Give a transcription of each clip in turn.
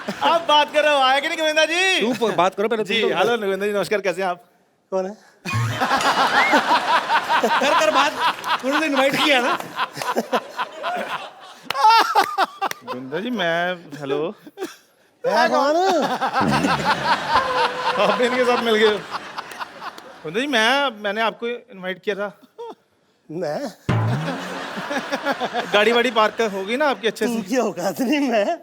आप बात कर रहे हो, आया कि नहीं गोविंदा जी? तू बात करो पहले। जी हेलो गोविंदा जी, नमस्कार, कैसे हैं आप? कौन है? कर बात, तूने इनवाइट किया ना। गोविंदा जी मैं, हेलो, कौन? आप भी इनके साथ मिल गए? गोविंदा जी मैंने आपको इनवाइट किया था। मैं? गाड़ी वाड़ी पार्क होगी ना आपकी अच्छे से? की औकात नहीं मैं।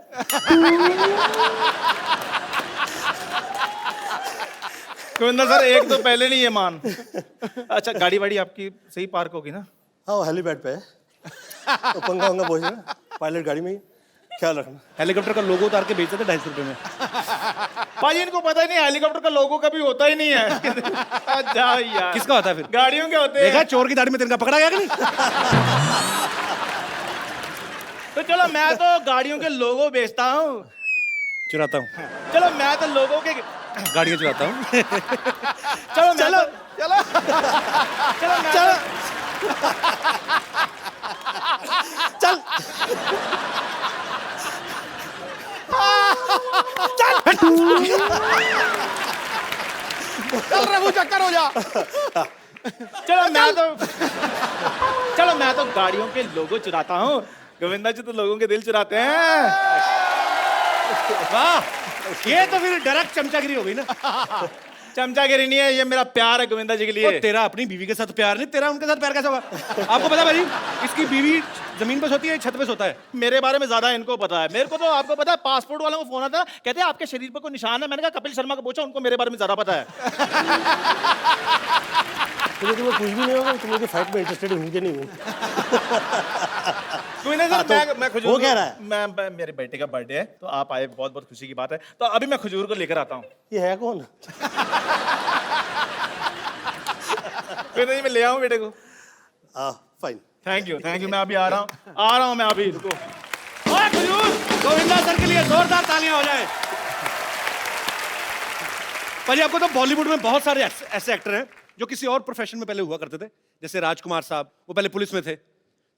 गोविंदा सर एक तो पहले नहीं है मान। अच्छा गाड़ी वाड़ी आपकी सही पार्क होगी ना? हाँ हेलीपैड पे है, तो पंगा वंगा बोझ ना पायलट गाड़ी में ही, ख्याल रखना। हेलीकॉप्टर का लोगो उतार के बेचते थे 250 रुपए में। भाई इनको पता ही नहीं हेलीकॉप्टर का लोगो कभी होता ही नहीं है। जाओ यार। किसका होता है फिर? गाड़ियों के होते हैं। देखा चोर की दाढ़ी में तिनका पकड़ा गया कि नहीं? तो चलो मैं तो गाड़ियों के लोगो बेचता हूँ। चुराता हूँ, चलो मैं तो लोगों के गाड़ियाँ चुराता हूँ। चलो चलो चलो चलो चल चल चल रघु चक्कर हो जा। चलो मैं तो गाड़ियों के लोगो चुराता हूँ। गोविंदा जी तो लोगों के दिल चुराते हैं। वाह, ये तो फिर डायरेक्ट चमचागिरी हो गई ना। चमचागिरी नहीं है, ये मेरा प्यार है गोविंदा जी के लिए। तो तेरा अपनी बीवी के साथ प्यार नहीं, तेरा उनके साथ प्यार कैसा होगा? आपको पता है भाई, इसकी बीवी जमीन पे सोती है, छत पे सोता है। मेरे बारे में ज्यादा इनको पता है। मेरे को तो आपको पता है, पासपोर्ट वालों को फोन आता, कहते हैं आपके शरीर पर कोई निशान है। मैंने कहा कपिल शर्मा को पूछो, उनको मेरे बारे में ज्यादा पता है। तुम्हें कुछ भी नहीं होगा, तुम लोग फाइट में इंटरेस्टेड हूँ कि नहीं हूँ? कोई नहीं सर, मैं खजूर वो कह रहा है। मैं मेरे बेटे का बर्थडे है तो आप आए, बहुत बहुत खुशी की बात है। तो अभी मैं खजूर को लेकर आता हूँ। ये है कौन? कोई नहीं, मैं ले आऊँ बेटे को। फाइन। थैंक यू मैं अभी आ रहा हूँ मैं अभी, रुको। ओए खजूर, गोविंदा सर के लिए जोरदार तालियां हो जाए। भाई आपको तो बॉलीवुड में बहुत सारे ऐसे एक्टर हैं जो किसी और प्रोफेशन में पहले हुआ करते थे। जैसे राजकुमार साहब, वो पहले पुलिस में थे।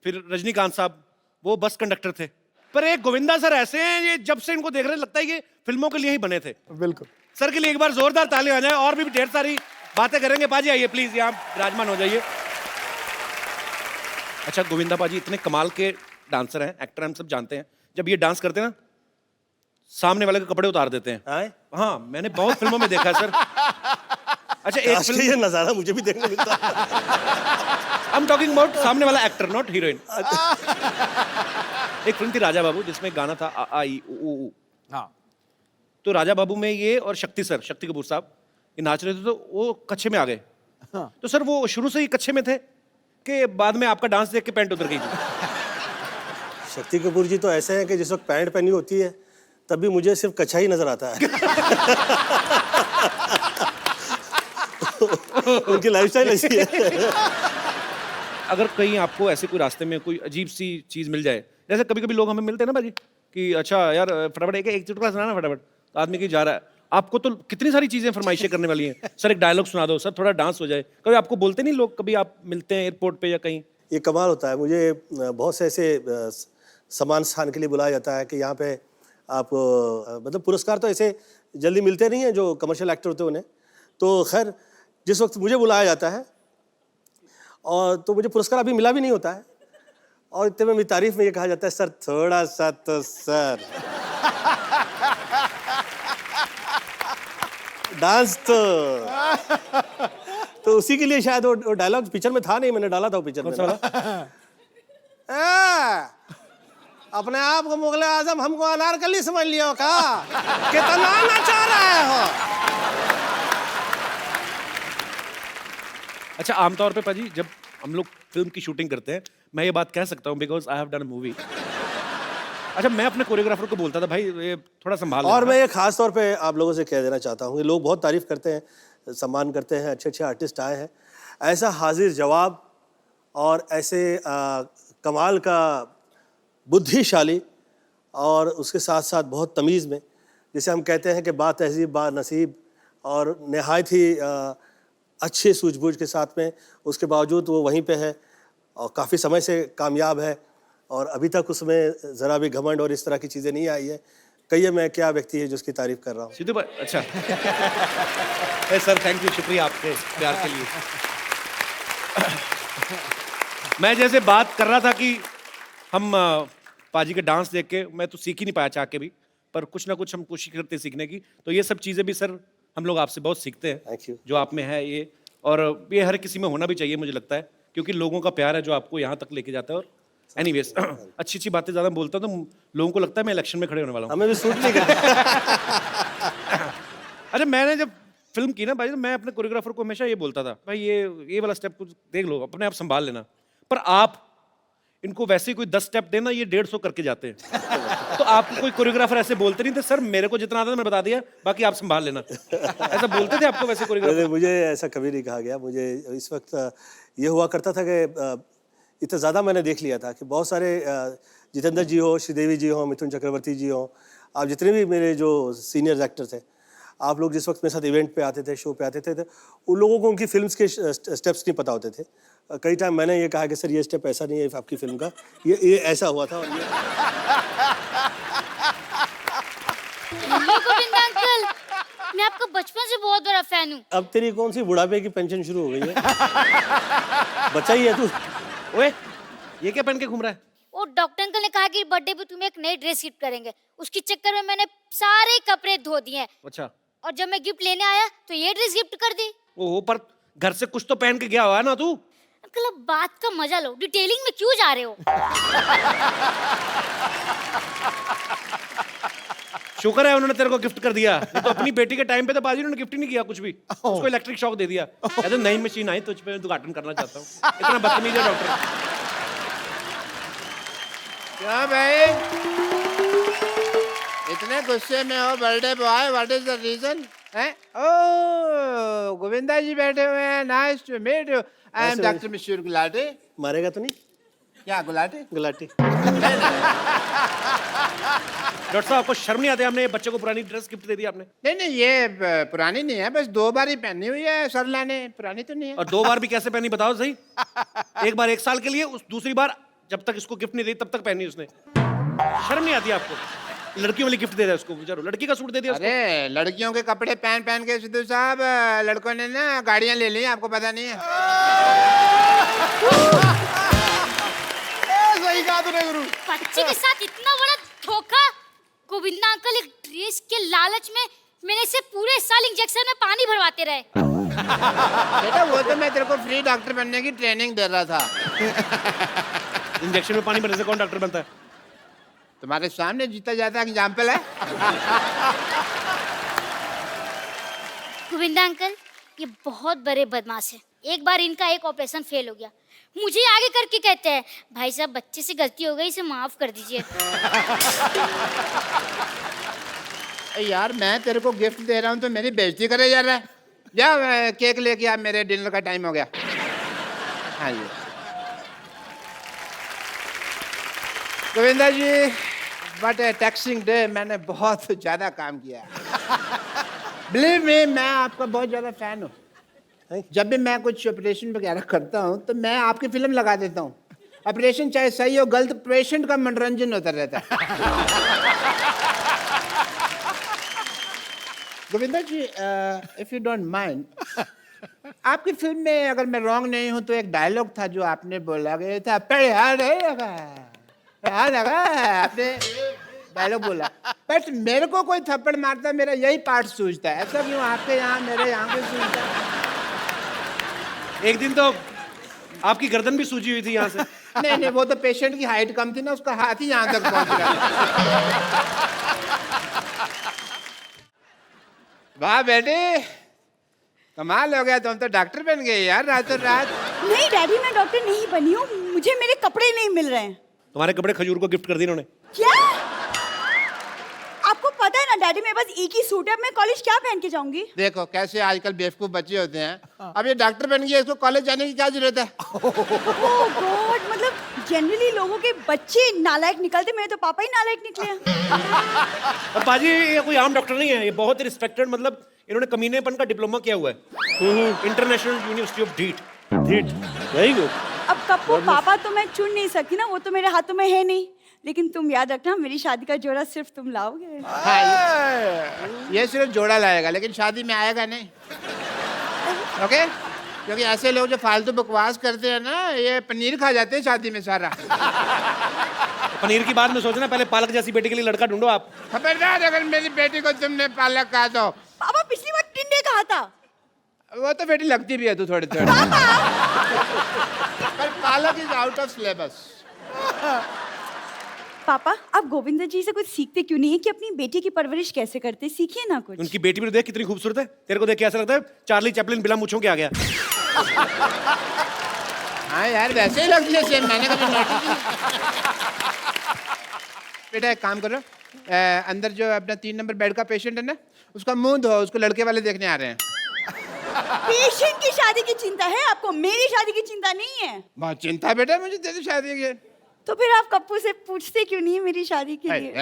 फिर रजनीकांत साहब, वो बस कंडक्टर थे। पर एक गोविंदा सर ऐसे हैं, ये जब से इनको देख रहे लगता है ये फिल्मों के लिए ही बने थे। बिल्कुल। सर के लिए एक बार जोरदार तालियां हो जाए। और भी ढेर सारी बातें करेंगे। पाजी आइए प्लीज, यहाँ विराजमान हो जाइए। अच्छा गोविंदा पाजी इतने कमाल के डांसर हैं, एक्टर हैं, हम सब जानते हैं। जब ये डांस करते हैं ना, सामने वाले के कपड़े उतार देते हैं। हाँ, मैंने बहुत फिल्मों में देखा है सर। अच्छा एक फिल्म, ये नजारा मुझे भी देखने मिलता है। आई एम टॉकिंग अबाउट सामने वाला एक्टर, नॉट हीरोइन। एक फिल्म थी राजा बाबू, जिसमें गाना था आ आ ई उ ऊ ऊ। हाँ। तो राजा बाबू में ये और शक्ति सर, शक्ति कपूर साहब, ये नाच रहे थे तो वो कच्छे में आ गए। हाँ। तो सर वो शुरू से ही कच्छे में थे कि बाद में आपका डांस देख के पैंट उतर गई थी? शक्ति कपूर जी तो ऐसे हैं कि जिस वक्त पैंट पहनी होती है तब भी मुझे सिर्फ कच्छा ही नजर आता है। उनकी लाइफस्टाइल ऐसी है। अगर कहीं आपको ऐसे कोई रास्ते में कोई अजीब सी चीज मिल जाए, जैसे कभी कभी लोग हमें मिलते हैं ना भाजी कि अच्छा यार फटाफट एक चुटकुला सुना ना फटाफट, तो आदमी कहीं जा रहा है, आपको तो कितनी सारी चीजें फरमाइशें करने वाली हैं। सर एक डायलॉग सुना दो, सर थोड़ा डांस हो जाए। कभी आपको बोलते नहीं लोग, कभी आप मिलते हैं एयरपोर्ट पे या कहीं? ये कमाल होता है। मुझे बहुत से ऐसे सम्मान स्थान के लिए बुलाया जाता है कि यहाँ पे आप मतलब पुरस्कार तो ऐसे जल्दी मिलते नहीं हैं जो कमर्शियल एक्टर होते हैं उन्हें। तो खैर जिस वक्त मुझे बुलाया जाता है और तो मुझे पुरस्कार अभी मिला भी नहीं होता है, और इतने में मेरी तारीफ में ये कहा जाता है सर थोड़ा सा तो सर डांस तो उसी के लिए शायद वो डायलॉग पिक्चर में था नहीं, मैंने डाला था वो पिक्चर में। अपने आप को मुगले आजम हमको अनारकली समझ लियो का? कितना नचा रहे हो? अच्छा आमतौर पे पाजी जब हम लोग फिल्म की शूटिंग करते हैं, मैं ये बात कह सकता हूँ because I have done a movie. अच्छा मैं अपने कोरियोग्राफर को बोलता था भाई ये थोड़ा संभाल और मैं ये खास तौर पे आप लोगों से कह देना चाहता हूँ, ये लोग बहुत तारीफ करते हैं, सम्मान करते हैं, अच्छे अच्छे आर्टिस्ट आए हैं, ऐसा हाजिर जवाब और ऐसे कमाल का बुद्धिशाली और उसके साथ साथ बहुत तमीज़ में, जिसे हम कहते हैं कि बा तहजीब बा नसीब, और नहायत ही अच्छे सूझबूझ के साथ में, उसके बावजूद वो वहीं पे है और काफ़ी समय से कामयाब है और अभी तक उसमें ज़रा भी घमंड और इस तरह की चीज़ें नहीं आई है। कहिए मैं क्या व्यक्ति है जिसकी तारीफ कर रहा हूँ। सिद्धू भाई अच्छा सर थैंक यू, शुक्रिया आपके प्यार के लिए। मैं जैसे बात कर रहा था कि हम पाजी के डांस देख के मैं तो सीख ही नहीं पाया चाह के भी, पर कुछ ना कुछ हम कोशिश करते हैं सीखने की। तो ये सब चीज़ें भी सर हम लोग आपसे बहुत सीखते हैं, थैंक यू। जो आप में है ये, और ये हर किसी में होना भी चाहिए मुझे लगता है, क्योंकि लोगों का प्यार है जो आपको यहाँ तक लेके जाता है। और एनीवेज अच्छी अच्छी बातें ज़्यादा बोलता हूँ तो लोगों को लगता है मैं इलेक्शन में खड़े होने वाला हूँ। हमें भी सूट नहीं करता। अरे मैंने जब फिल्म की ना भाई, तो मैं अपने कोरियोग्राफर को हमेशा ये बोलता था, भाई ये वाला स्टेप कुछ देख लो, अपने आप संभाल लेना। पर आप इनको वैसे ही कोई 10 स्टेप देना, ये 150 करके जाते हैं। तो आपको कोई कोरियोग्राफर ऐसे बोलते नहीं थे, सर मेरे को जितना आता था मैं बता दिया, बाकी आप संभाल लेना, ऐसा बोलते थे आपको वैसे कोरियोग्राफर? मुझे ऐसा कभी नहीं कहा गया। मुझे इस वक्त ये हुआ करता था कि इतना ज़्यादा मैंने देख लिया था कि बहुत सारे जितेंद्र जी हो, श्रीदेवी जी हो, मिथुन चक्रवर्ती जी हो, आप जितने भी मेरे जो सीनियर एक्टर थे, आप लोग जिस वक्त मेरे साथ इवेंट पे आते थे, शो पे आते थे, तो उन लोगों को उनकी फिल्म्स के स्टेप्स नहीं पता होते थे। कई टाइम मैंने ये कहा कि सर ये स्टेप ऐसा नहीं है आपकी फिल्म का, ये ऐसा हुआ था। और ये गोविंद अंकल, मैं आपका बचपन से बहुत बड़ा फैन हूँ। अब तेरी कौन सी बुढ़ापे की पेंशन शुरू हो गई है? बच्चा ही है तू। ओए ये क्या पहन के घूम रहा है? वो डॉक्टर अंकल ने कहा कि बर्थडे पे तुम्हें एक नई ड्रेस गिफ्ट करेंगे, उसके चक्कर में मैंने सारे कपड़े धो दिए हैं। अच्छा, और जब मैं गिफ्ट लेने आया तो ये ड्रेस गिफ्ट कर दी। ओहो, पर घर से कुछ तो पहन के गया हुआ है ना तू? अंकल अब बात का मजा लो, डिटेलिंग में क्यों जा रहे हो? शुक्र है उन्होंने तेरे को गिफ्ट कर दिया, नहीं तो अपनी बेटी के टाइम पे तो बाजी उन्होंने गिफ्ट ही नहीं किया कुछ भी, उसको इलेक्ट्रिक शॉक दे दिया, कहते नई मशीन आई तुझ पे उद्घाटन करना चाहता हूँ। इतना बदतमीज है डॉक्टर। क्या भाई इतने गुस्से में हो birthday boy, what is the reason? Oh Govinda ji बैठे हुए हैं, nice to meet you. I am doctor Mishra Gulati. मारेगा तो नहीं? क्या गुलाटी? गुलाटी। डॉक्टर साहब आपको शर्म नहीं आती? हमने ये बच्चे को पुरानी ड्रेस गिफ्ट दे दी आपने। नहीं नहीं ये पुरानी नहीं है, बस 2 बार ही पहनी हुई है सरला ने, पुरानी तो नहीं है। और 2 बार भी कैसे पहनी बताओ सही? एक बार 1 साल के लिए, उस दूसरी बार जब तक इसको गिफ्ट नहीं दी तब तक पहनी उसने। शर्म नहीं आती आपको? लड़कियों वाली गिफ्ट दे दिया उसको, बेचारो लड़की का सूट दे दिया उसको। अरे लड़कियों के कपड़े पहन पहन के सिद्धू साहब लड़कों ने ना गाड़ियां ले ली, आपको पता नहीं है? सही कहा तूने गुरु। बच्चे के साथ इतना बड़ा धोखा। गोविंदा अंकल एक ड्रेस के लालच में मैंने इसे पूरे साल इंजेक्शन में पानी भरवाते रहे। बेटा वो तो मैं तेरे को फ्री डॉक्टर बनने की ट्रेनिंग दे रहा था। इंजेक्शन में पानी भरने से कौन डॉक्टर बनता है? तुम्हारे सामने जीता जाता एग्जाम्पल है। गोविंदा अंकल ये बहुत बड़े बदमाश है। एक बार इनका एक ऑपरेशन फेल हो गया, मुझे आगे करके कहते हैं भाई साहब बच्चे से गलती हो गई, इसे माफ कर दीजिए। यार मैं तेरे को गिफ्ट दे रहा हूँ तो मेरी बेइज्जती करे जा रहा है। जा केक लेके आ, मेरे डिनर का टाइम हो गया। हाँ जी गोविंदा जी, बट टैक्सिंग डे, मैंने बहुत ज़्यादा काम किया। बिलीव मी, मैं आपका बहुत ज़्यादा फैन हूँ। जब भी मैं कुछ ऑपरेशन वगैरह करता हूँ तो मैं आपकी फिल्म लगा देता हूँ। ऑपरेशन चाहे सही हो गलत, पेशेंट का मनोरंजन होता रहता है। गोविंदा जी, इफ यू डोंट माइंड, आपकी फिल्म में अगर मैं रॉन्ग नहीं हूँ तो एक डायलॉग था जो आपने बोला गया था, आपने डायलॉग बोला, बट मेरे को कोई थप्पड़ मारता मेरा यही पार्ट सूझता है। ऐसा क्यों आपके यहाँ मेरे यहाँ पे सूझता है? एक दिन तो आपकी गर्दन भी सूजी हुई थी यहाँ से। नहीं नहीं, वो तो पेशेंट की हाइट कम थी ना, उसका हाथ ही यहाँ तक पहुँच रहा। वाह बेटे, कमाल हो गया, तुम तो डॉक्टर बन गए यार रातों रात। नहीं डैडी, मैं डॉक्टर नहीं बनी हूँ, मुझे मेरे कपड़े नहीं मिल रहे हैं। तुम्हारे कपड़े खजूर को गिफ्ट कर दिए इन्होंने। क्या? आपको पता है ना डैडी, मेरे पास एक ही सूट है, मैं कॉलेज क्या पहन के जाऊंगी? देखो कैसे आजकल बेवकूफ बच्चे होते हैं। अब ये डॉक्टर बन गया, इसको कॉलेज जाने की क्या जरूरत है? ओह गॉड, मतलब जनरली लोगों के बच्चे नालायक निकलते, मेरे तो पापा ही नालायक निकले हैं। और पाजी ये कोई आम डॉक्टर नहीं है, ये बहुत ही रिस्पेक्टेड, मतलब इन्होंने कमीनेपन का डिप्लोमा किया हुआ है international university of डीट। Very good. अब कब को पापा तो मैं चुन नहीं सकती ना, वो तो मेरे हाथों में है नहीं। लेकिन तुम याद रखना मेरी शादी का जोड़ा सिर्फ तुम लाओगे। हाँ, ये सिर्फ जोड़ा लाएगा लेकिन शादी में आएगा नहीं। ओके? क्योंकि ऐसे लोग जो फालतू बकवास करते हैं ना, ये पनीर खा जाते हैं शादी में सारा। पनीर की बात में सोचना, पहले पालक जैसी बेटी के लिए लड़का ढूंढो आप। खबरदार अगर मेरी बेटी को तुमने पालक कहा तो। पापा पिछली बार टिंडे कहा था। वो तो बेटी लगती भी है तू थोड़ी थोड़ी। पर पालक इज आउट ऑफ सिलेबस। पापा आप गोविंदा जी से कुछ सीखते क्यों नहीं है कि अपनी बेटी की परवरिश कैसे करते? सीखिए ना कुछ। उनकी बेटी भी देख कितनी खूबसूरत है, तेरे को देख के ऐसा लगता है चार्ली चैपलिन बिना मूंछों के आ गया। हाँ यार वैसे ही लगती है सेम, मैंने कभी नोटिस नहीं। बेटा एक काम करो, अंदर जो अपना 3 नंबर बेड का पेशेंट है ना, उसका मुंह धो, उसको लड़के वाले देखने आ रहे हैं। पेशेंट की शादी की चिंता है आपको, मेरी शादी की चिंता नहीं है। बहुत चिंता बेटा मुझे तेरी शादी की। तो फिर आप कप्पू से पूछते क्यों नहीं है मेरी शादी के लिए?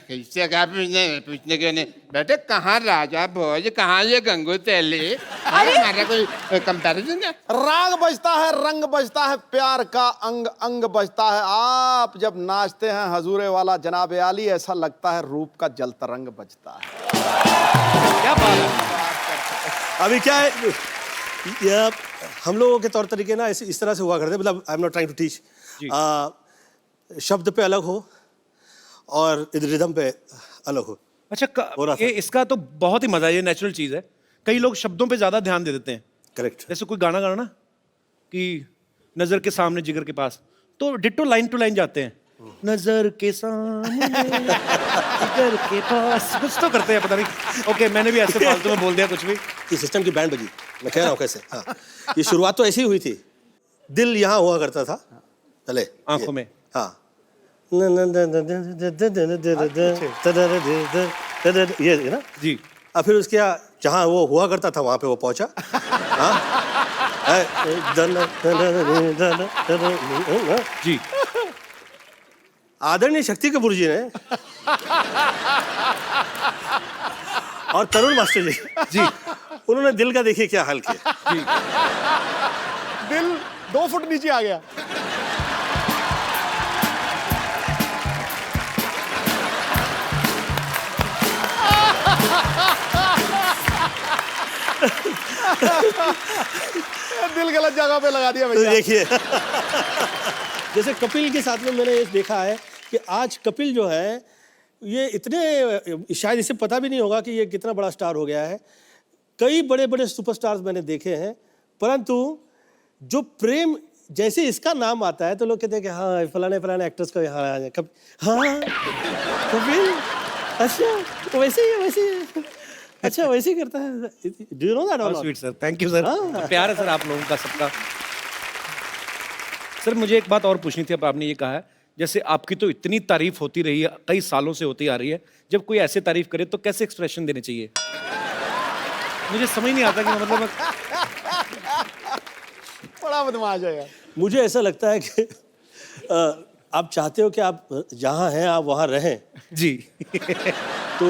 कैसे क्या पूछने के नहीं बेटे, कहाँ राजा भोज, कहाँ ये गंगू तेली? अरे हमारा कोई कंपैरिजन है? राग बजता है, रंग बजता है, प्यार का अंग अंग बजता है। आप जब नाचते हैं हजूरे वाला जनाब आली, ऐसा लगता है रूप का जल तरंग बजता है। क्या बात है। अभी क्या है, यह हम लोगों के तौर तरीके ना इस तरह से हुआ करते, मतलब I am not trying to teach. शब्द पे अलग हो और रिदम पे अलग हो। अच्छा हो रहा था। ये इसका तो बहुत ही मजा है, ये नेचुरल चीज है। कई लोग शब्दों पे ज्यादा ध्यान दे देते हैं। करेक्ट। जैसे कोई गाना गाना ना कि नजर के सामने जिगर के पास, तो डिट्टो लाइन टू लाइन जाते हैं। नजर के सामने जिगर के पास, कुछ तो करते हैं पता नहीं। ओके मैंने भी ऐसे फालतू में बोल दिया कुछ भी। ये सिस्टम की बैंड बजी, मैं कह रहा हूँ कैसे। हाँ, ये शुरुआत तो ऐसी ही हुई थी। दिल यहाँ हुआ करता था पहले आंखों में। हाँ, ये ना जी। अब फिर उसके जहाँ वो हुआ करता था वहाँ पे वो पहुँचा। हाँ, जी। आदरणीय शक्ति कपूर जी ने और तरुण मास्टर जी, उन्होंने दिल का देखिए क्या हाल किया। जी। दिल 2 फुट नीचे आ गया। दिल गलत जगह पे लगा दिया तो भैया। देखिए जैसे कपिल के साथ में मैंने ये देखा है कि आज कपिल जो है ये इतने, शायद इसे पता भी नहीं होगा कि ये कितना बड़ा स्टार हो गया है। कई बड़े बड़े सुपरस्टार्स मैंने देखे हैं, परंतु जो प्रेम जैसे इसका नाम आता है तो लोग कहते हैं कि हाँ फलाने फलाने एक्टर्स को यहाँ आ जाए। हाँ कपिल, अच्छा वैसे ही है, वैसे ही है। अच्छा वैसे ही करता है। Do you know that? Sweet sir, thank you sir. हाँ। प्यार है सर आप लोगों का सबका। सर मुझे एक बात और पूछनी थी। अब आपने ये कहा है, जैसे आपकी तो इतनी तारीफ होती रही है, कई सालों से होती आ रही है, जब कोई ऐसे तारीफ करे तो कैसे एक्सप्रेशन देने चाहिए? मुझे समझ नहीं आता कि मतलब बड़ा बदमाश है यार। मुझे ऐसा लगता है कि आप चाहते हो कि आप जहाँ हैं आप वहाँ रहें, जी। तो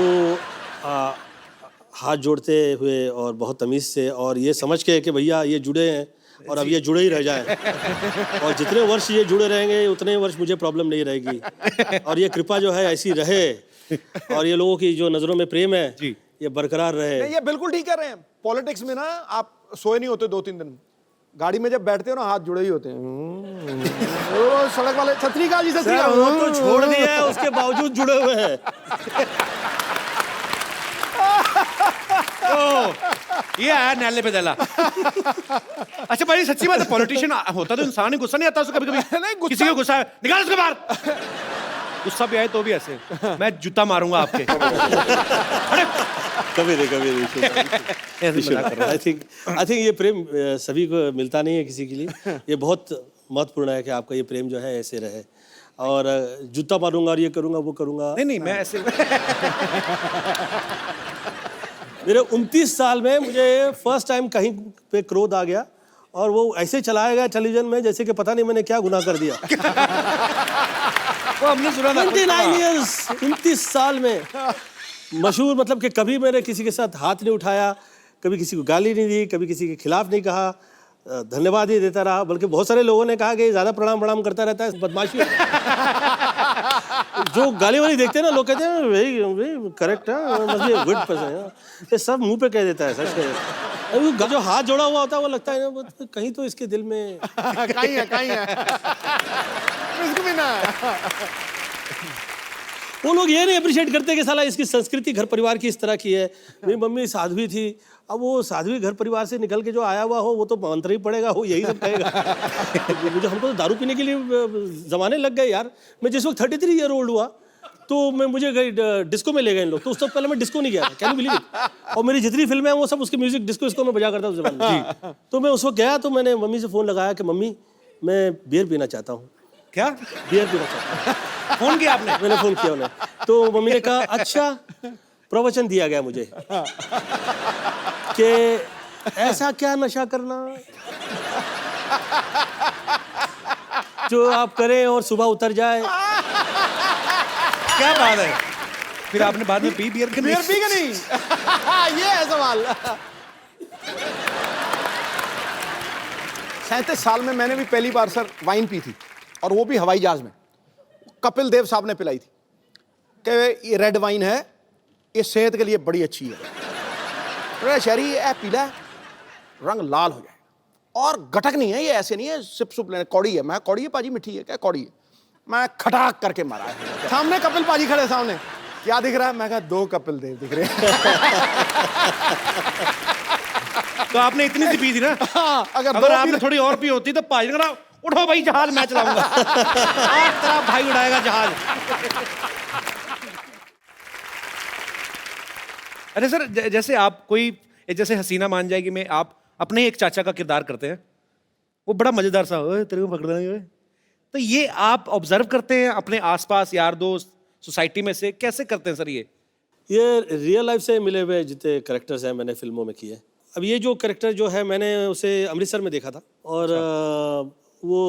हाथ जोड़ते हुए और बहुत तमीज़ से और ये समझ के कि भैया ये जुड़े हैं और अब ये जुड़े ही रह जाएं और जितने वर्ष ये जुड़े रहेंगे उतने वर्ष मुझे प्रॉब्लम नहीं रहेगी और ये कृपा जो है ऐसी रहे और ये लोगों की जो नज़रों में प्रेम है जी। ये बरकरार रहे। नहीं, ये बिल्कुल ठीक कर रहे हैं। पॉलिटिक्स में ना आप सोए नहीं होते 2-3 दिन, गाड़ी में जब बैठते हो ना हाथ जुड़े ही होते हैं। वो सड़क वाले छतरी का जी सर, वो तो छोड़ दिया है, उसके बावजूद जुड़े हुए हैं। ये आया नैले पे दला। अच्छा भाई सच्ची बात है, पॉलिटिशियन होता तो इंसान ही, गुस्सा नहीं आता उसको कभी कभी? नहीं, गुस्सा- किसी को गुस्सा है निकाल उसको बाहर। गुस्सा भी आए तो भी ऐसे मैं जूता मारूंगा आपके। कभी नहीं आई थिंक ये प्रेम सभी को मिलता नहीं है किसी के लिए। ये बहुत महत्वपूर्ण है कि आपका ये प्रेम जो है ऐसे रहे और जूता मारूंगा और ये करूंगा वो करूंगा। नहीं मैं ऐसे मेरे 29 साल में मुझे फर्स्ट टाइम कहीं पे क्रोध आ गया और वो ऐसे चलाया गया टेलीविजन में जैसे कि पता नहीं मैंने क्या गुनाह कर दिया। वो हमने सुना था। 29 years, 29 साल में मशहूर, मतलब कि कभी मैंने किसी के साथ हाथ नहीं उठाया, कभी किसी को गाली नहीं दी, कभी किसी के खिलाफ नहीं कहा, धन्यवाद ही देता रहा। बल्कि बहुत सारे लोगों ने कहा कि ज़्यादा प्रणाम करता रहता है, बदमाशी। जो गाली वाली देखते हैं ना, लोग कहते हैं वही करेक्ट है, मस्ट बी गुड पर्सन, ये सब मुंह पे कह देता है, सच कह देता है। अभी वो जो हाथ जोड़ा हुआ होता है वो लगता है ना कहीं तो इसके दिल में कहीं है इसको भी ना। वो लोग ये नहीं अप्रिशिएट करते कि साला इसकी संस्कृति घर परिवार की इस तरह की है। मेरी मम्मी साध्वी थी, अब वो साध्वी घर परिवार से निकल के जो आया हुआ हो वो तो मंत्र ही पड़ेगा, वो यही सब कहेगा। मुझे हमको तो दारू पीने के लिए जमाने लग गए यार। मैं जिस वक्त 33 ईयर ओल्ड हुआ तो मुझे डिस्को में ले गए इन लोग, तो उस तक पहले मैं डिस्को नहीं गया था, कैन यू बिलीव इट। और मेरी जितनी फिल्में हैं वो सब उसकी म्यूजिक डिस्को में बजा करता उस जमाने में। तो मैं उस वक्त गया तो मैंने मम्मी से फ़ोन लगाया कि मम्मी मैं बियर पीना चाहता हूँ। क्या बियर पीना चाहता हूँ। फोन किया आपने? मैंने फ़ोन किया उन्हें, तो मम्मी ने कहा अच्छा, प्रवचन दिया गया मुझे कि ऐसा क्या नशा करना जो आप करें और सुबह उतर जाए। क्या बात है? फिर आपने बाद में पी बियर? बियर पी के नहीं। ये है सवाल। 37 साल में मैंने भी पहली बार सर वाइन पी थी, और वो भी हवाई जहाज में। कपिल देव साहब ने पिलाई थी कि ये रेड वाइन है, ये सेहत के लिए बड़ी अच्छी है। तो शहरी ये पीला है, रंग लाल हो जाए, और गटक नहीं है, ये ऐसे नहीं है सिप सुप लेने, कौड़ी है। मैं कौड़ी है पाजी, मिठी है क्या? कौड़ी है। मैं खटाक करके मारा है। सामने कपिल पाजी खड़े, सामने क्या दिख रहा है? मैं कहा 2 कपिल देव दिख रहे हैं। तो आपने इतनी सी पी थी ना? अगर आपने थोड़ी और पी होती तो पाजी ने कहा उठो भाई जहाज मैं चलाऊंगा। आज तेरा भाई उड़ाएगा जहाज। अरे सर, जैसे आप कोई जैसे हसीना मान जाएगी में आप अपने एक चाचा का किरदार करते हैं, वो बड़ा मजेदार सा, ओए तेरे को पकड़ देंगे। तो ये आप ऑब्जर्व करते हैं अपने आसपास यार दोस्त सोसाइटी में से, कैसे करते हैं सर ये रियल लाइफ से मिले हुए जितने कैरेक्टर्स हैं मैंने फिल्मों में किए। अब ये जो कैरेक्टर जो है मैंने उसे अमृतसर में देखा था, और वो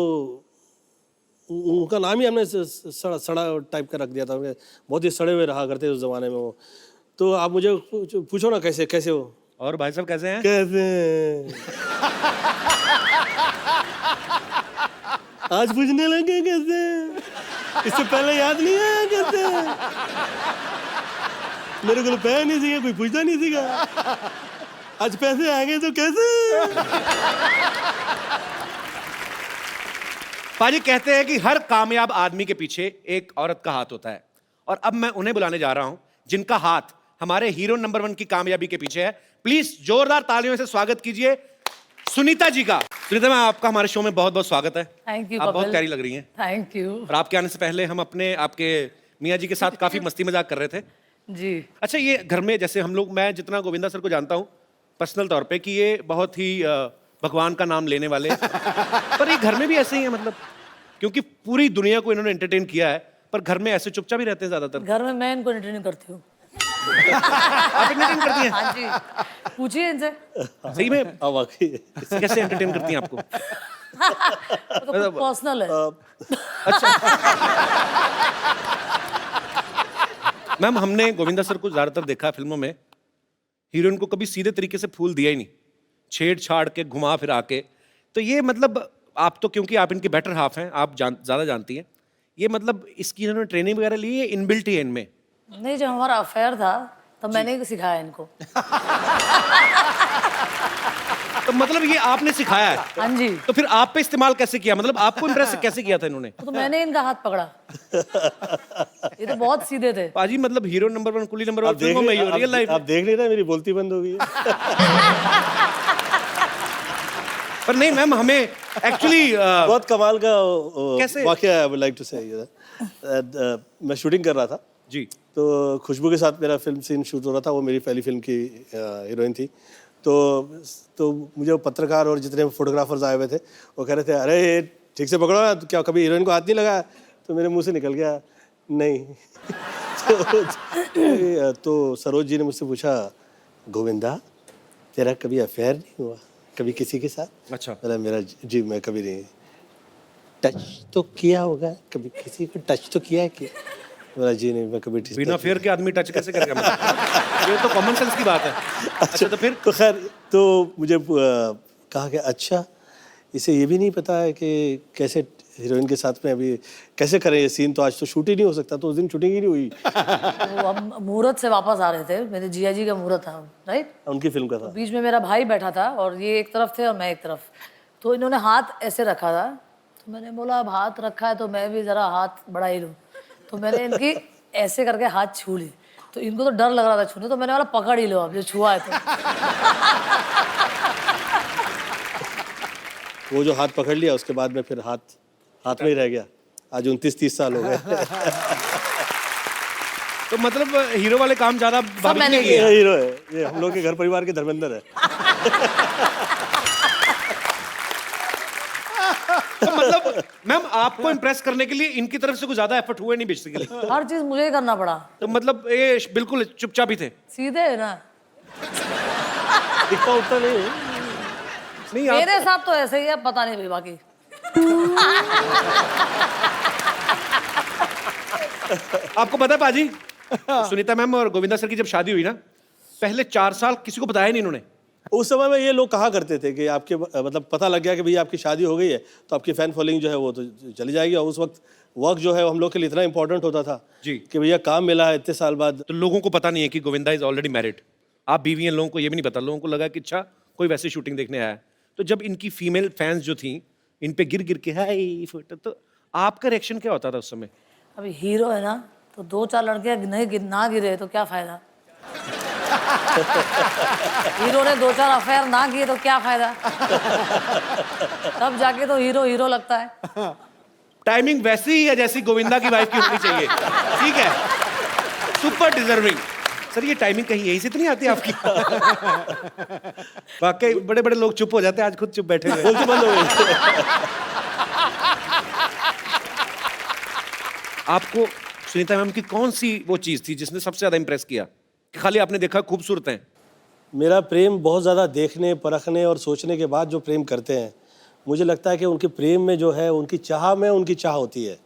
उनका नाम ही हमने सड़ा टाइप का रख दिया था, बहुत ही सड़े हुए रहा करते उस ज़माने में वो। तो आप मुझे पूछो ना कैसे कैसे हो। और भाई साहब कैसे हैं? कैसे आज पूछने लगे कैसे, इससे पहले याद नहीं आया कैसे? मेरे को पैर नहीं सीखा, कोई पूछता नहीं सीखा, आज पैसे आ गए तो कैसे? पाजी कहते हैं कि हर कामयाब आदमी के पीछे एक औरत का हाथ होता है, और अब मैं उन्हें बुलाने जा रहा हूं जिनका हाथ हमारे हीरो नंबर 1 की कामयाबी के पीछे है। प्लीज जोरदार तालियों से स्वागत कीजिए सुनीता जी का। सुनीता मैम, आपका हमारे शो में बहुत बहुत स्वागत है। Thank you. आप बहुत प्यारी लग रही हैं। Thank you. और आपके आने से पहले हम अपने आपके मियाँ जी के साथ काफी मस्ती मजाक कर रहे थे जी। अच्छा, ये घर में जैसे हम लोग, मैं जितना गोविंदा सर को जानता हूँ पर्सनल तौर पे कि ये बहुत ही भगवान का नाम लेने वाले पर ये घर में भी ऐसे ही है, मतलब क्योंकि पूरी दुनिया को इन्होंने एंटरटेन किया है, पर घर में ऐसे चुपचाप ही रहते हैं ज्यादातर। घर में मैं इनको एंटरटेन करती हूँ। आप एंटरटेन करती हैं? हाँ जी, पूछिए इनसे। सही में? वाकई कैसे एंटरटेन करती हैं आपको? वो तो पर्सनल है। मैम, हमने गोविंदा सर को ज्यादातर देखा है फिल्मों में, हीरोइन को कभी सीधे तरीके से फूल दिया ही नहीं, छेड़-छाड़ के घुमा फिरा के। तो ये मतलब आप तो, क्योंकि आप इनके बेटर हाफ हैं, आप ज्यादा जानती हैं, ये मतलब इसकी इन्होंने ट्रेनिंग वगैरह ली है, इनबिल्ट ही है इनमें? नहीं, जब हमारा अफेयर था तब मैंने सिखाया इनको। तो मतलब ये आपने सिखाया है? हाँ जी। तो फिर आप पे इस्तेमाल कैसे किया, मतलब आपको इम्प्रेस कैसे किया था इन्होंने? तो मैंने इनका हाथ पकड़ा। ये तो बहुत सीधे थे पाजी, मतलब हीरो नंबर 1 कुली नंबर 1 फिल्मों में ही हो, रियल लाइफ आप देख नहीं रहे, मेरी बोलती बंद हो गई है। पर नहीं मैम, हमें एक्चुअली बहुत कमाल का कैसे? वाकया, आई वुड लाइक टू से। मैं शूटिंग कर रहा था जी, तो खुशबू के साथ मेरा फिल्म सीन शूट हो रहा था, वो मेरी पहली फिल्म की हीरोइन थी। तो मुझे वो पत्रकार और जितने फोटोग्राफर्स आए हुए थे वो कह रहे थे, अरे ठीक से पकड़ो ना, तो क्या कभी हीरोइन को हाथ नहीं लगा? तो मेरे मुंह से निकल गया नहीं। तो सरोज जी ने मुझसे पूछा, गोविंदा तेरा कभी अफेयर नहीं हुआ कभी किसी के साथ? अच्छा। मेरा जी, मैं कभी नहीं। टच तो किया होगा कभी, किसी को टच तो किया है क्या? मेरा जी नहीं, मैं कभी बिना फेयर के आदमी टच कैसे करेगा? मतलब ये तो कॉमन सेंस की बात है। अच्छा, तो फिर? तो खैर, तो मुझे कहा कि अच्छा, इसे ये भी नहीं पता है कि कैसे हीरोइन के साथ में अभी कैसे करें ये सीन? तो आज तो शूट ही नहीं हो सकता, तो उस दिन शूटिंग ही नहीं हुई। तो हम मुहूर्त से वापस आ रहे थे, मेरे जिया जी का मुहूर्त था, राइट? उनकी फिल्म का था। बीच में मेरा भाई बैठा था और ये एक तरफ थे और मैं एक तरफ। तो इन्होंने हाथ ऐसे रखा था, तो मैंने बोला अब हाथ रखा है तो मैं भी जरा हाथ बढ़ा ही लूँ। तो मैंने इनकी ऐसे करके हाथ छू ली, तो इनको तो डर लग रहा था छूने, तो मैंने बोला पकड़ ही लो अब जो छुआ है तो। वो जो हाथ पकड़ लिया उसके बाद में फिर हाथ में ही रह गया। आज 29-30 साल हो गए। तो मतलब हीरो वाले काम ज्यादा भाभी मैंने ने किए। ये हीरो है, ये हम लोग के घर परिवार के धर्मेंद्र है। तो मतलब मैम आपको इम्प्रेस करने के लिए इनकी तरफ से कुछ ज्यादा एफर्ट हुए नहीं बेसिकली। हर चीज मुझे ही करना पड़ा। तो मतलब ये बिल्कुल चुपचाप ही थे। सीधे है ना, दिखता उतना नहीं है। नहीं आप मेरे साथ तो ऐसे ही है, पता नहीं भाई बाकी। आपको पता है पाजी, सुनीता मैम और गोविंदा सर की जब शादी हुई ना, पहले 4 साल किसी को बताया नहीं इन्होंने। उस समय में ये लोग कहा करते थे कि आपके मतलब पता लग गया कि भैया आपकी शादी हो गई है तो आपकी फैन फॉलोइंग जो है वो तो चली जाएगी। और उस वक्त वर्क जो है हम लोग के लिए इतना इंपॉर्टेंट होता था जी। कि भैया काम मिला है इतने साल बाद। तो लोगों को पता नहीं है कि गोविंदा इज ऑलरेडी मैरिड। आप बीवी हैं, लोगों को ये भी नहीं पता। लोगों को लगा कि अच्छा कोई वैसे शूटिंग देखने आया है। तो जब इनकी फीमेल फैंस जो थी इन पे गिर गिर के हाय फोटो, तो आपका रिएक्शन क्या होता था उस समय? अभी हीरो है ना, तो 2-4 लड़के ना गिरे तो क्या फायदा। हीरो ने 2-4 अफेयर ना किए तो क्या फायदा। तब जाके तो हीरो हीरो लगता है। टाइमिंग वैसी ही है जैसी गोविंदा की वाइफ की होनी चाहिए। ठीक है, सुपर डिजर्विंग। सर ये टाइमिंग कहीं यहीं से तो नहीं आती आपकी? वाकई बड़े बड़े लोग चुप हो जाते हैं, आज खुद चुप बैठे हुए। बोलती बंद हो गई। आपको सुनीता मैम की कौन सी वो चीज थी जिसने सबसे ज्यादा इंप्रेस किया? कि खाली आपने देखा खूबसूरत हैं? मेरा प्रेम बहुत ज़्यादा देखने परखने और सोचने के बाद जो प्रेम करते हैं, मुझे लगता है कि उनके प्रेम में जो है उनकी चाह में उनकी चाह होती है।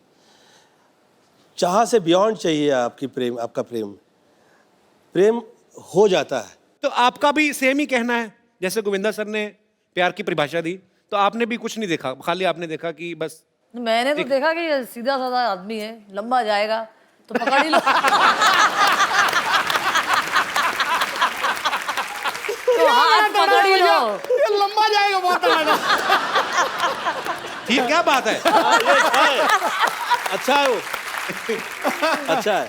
चाह से बियॉन्ड चाहिए आपका प्रेम हो जाता है। तो आपका भी सेम ही कहना है जैसे गोविंदा सर ने प्यार की परिभाषा दी, तो आपने भी कुछ नहीं देखा, खाली आपने देखा कि बस मैंने तो देखा कि ये सीधा साधा आदमी है, लंबा जाएगा तो पकड़ ही लो। तो हाथ पकड़ ही लो। ये लंबा जाएगा बहुत लगा। ठीक, क्या बात है। अच्छा है वो। अच्छा है।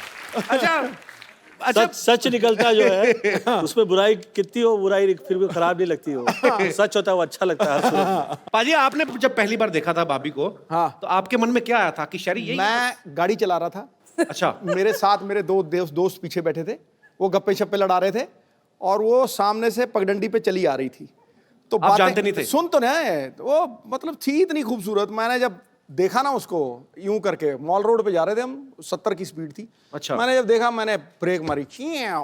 अच्छा सच निकलता जो है उसमें बुराई कितनी हो, बुराई फिर भी खराब नहीं लगती हो। सच होता है वो अच्छा लगता है हर सूरत में। पाजी, आपने जब पहली बार देखा था भाभी को, हाँ। तो आपके मन में क्या आया था कि शरी यही? मैं गाड़ी चला रहा था। अच्छा। मेरे साथ मेरे दो दोस्त पीछे बैठे थे, वो गप्पे शप्पे लड़ा रहे थे और वो सामने से पगडंडी पे चली आ रही थी। तो आप जानते नहीं थे? सुन तो नहीं, वो मतलब थी इतनी खूबसूरत। मैंने जब देखा ना उसको यूं करके, मॉल रोड पे जा रहे थे हम, 70 की स्पीड थी। अच्छा। मैंने जब देखा मैंने ब्रेक मारी,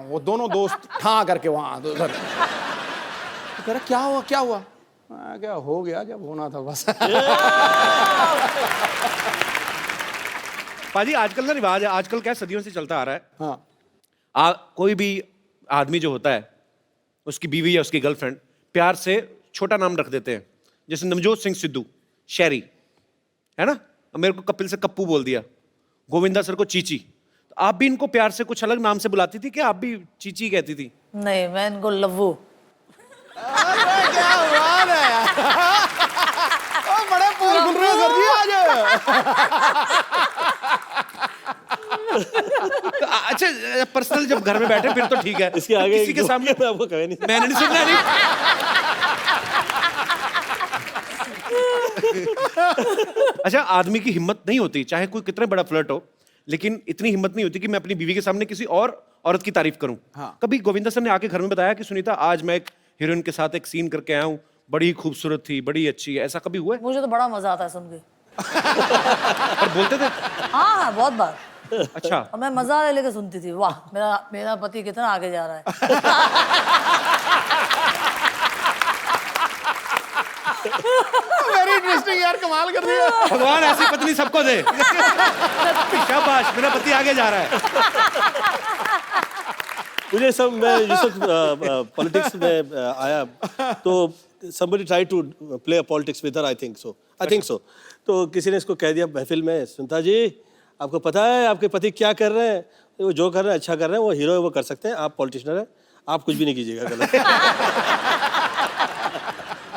वो दोनों दोस्त ठां करके वहां उधर। तो कह रहा क्या हुआ? मैं क्या हो गया जब होना था बस। पाजी आजकल ना रिवाज है, आजकल क्या सदियों से चलता आ रहा है। हाँ। कोई भी आदमी जो होता है, उसकी बीवी या उसकी गर्लफ्रेंड प्यार से छोटा नाम रख देते हैं। जैसे नवजोत सिंह सिद्धू शैरी है ना, मेरे को कपिल से कप्पू बोल दिया, गोविंदा सर को चीची। तो आप भी इनको प्यार से कुछ अलग नाम से बुलाती थी कि आप भी चीची कहती थी? नहीं, मैं इनको लव्वू। क्या बात है यार। बड़े पोल खुल रहे हो सर जी आज। अच्छा, पर्सनल जब घर में बैठे फिर तो ठीक है। इसके आगे किसी के सामने मैं आपको कहे नहीं। मैंने नहीं सुनना नहीं। अच्छा, आदमी की हिम्मत नहीं होती, चाहे कोई कितना बड़ा फ्लर्ट हो, लेकिन इतनी हिम्मत नहीं होती कि मैं अपनी बीवी के सामने किसी और औरत की तारीफ करूं। हाँ। कभी गोविंदा सर ने आके घर में बताया कि सुनीता आज मैं एक हीरोइन के साथ एक सीन करके आया हूं, बड़ी खूबसूरत थी, बड़ी अच्छी है, ऐसा कभी हुआ है? मुझे तो बड़ा मजा आता है सुन के। और बोलते थे? हाँ, बहुत बार। अच्छा। और मैं मजा लेके सुनती थी, वाह मेरा पति कितना आगे जा रहा है। वेरी इंटरेस्टिंग यार, कमाल कर दिया। भगवान ऐसी पत्नी सबको दे। शाबाश, मेरा पति आगे जा रहा है। मुझे सब मैं जिस वक्त पॉलिटिक्स में आया तो somebody tried to play a politics with her, I think so. I think so. तो किसी ने इसको कह दिया महफिल में, सुनीता जी आपको पता है आपके पति क्या कर रहे हैं? वो जो कर रहे हैं अच्छा कर रहे हैं, वो हीरो है वो कर सकते हैं, आप पॉलिटिशियन हैं, आप कुछ भी नहीं कीजिएगा गलत।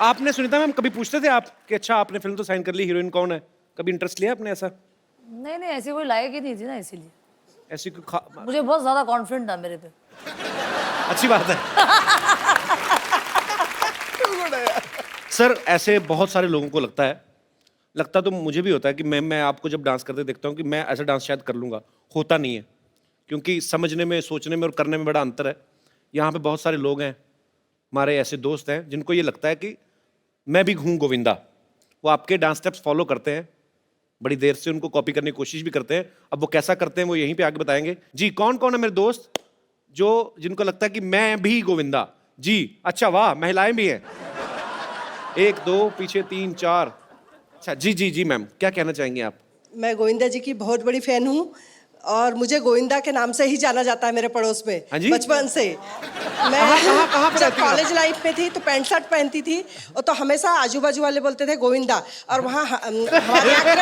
आपने सुनीता मैम कभी पूछते थे आप कि अच्छा आपने फिल्म तो साइन कर ली, हीरोइन कौन है? कभी इंटरेस्ट लिया आपने ऐसा? नहीं नहीं, ऐसी कोई लायक ही नहीं थी ना, इसीलिए ऐसी कोई मुझे बहुत ज्यादा कॉन्फिडेंट था मेरे पे। अच्छी बात है। सर ऐसे बहुत सारे लोगों को लगता तो मुझे भी होता है कि मैं आपको जब डांस करते देखता हूँ कि मैं ऐसा डांस शायद कर लूँगा, होता नहीं है, क्योंकि समझने में, सोचने में और करने में बड़ा अंतर है। यहाँ पे बहुत सारे लोग हैं, हमारे ऐसे दोस्त हैं जिनको ये लगता है कि मैं भी हूँ गोविंदा। वो आपके डांस स्टेप्स फॉलो करते हैं, बड़ी देर से उनको कॉपी करने की कोशिश भी करते हैं। अब वो कैसा करते हैं वो यहीं पे आके बताएंगे। जी कौन कौन है मेरे दोस्त जो जिनको लगता है कि मैं भी गोविंदा? जी अच्छा, वाह, महिलाएं भी हैं। 1 2 पीछे 3 4। अच्छा जी जी जी मैम, क्या कहना चाहेंगे आप? मैं गोविंदा जी की बहुत बड़ी फैन हूँ और मुझे गोविंदा के नाम से ही जाना जाता है मेरे पड़ोस में। हाँ जी? बचपन से मैं कहाँ पे जब रहती हैं आप? कॉलेज लाइफ में थी तो पैंट शर्ट पहनती थी और तो हमेशा आजू बाजू वाले बोलते थे गोविंदा। और वहाँ हमारे यहाँ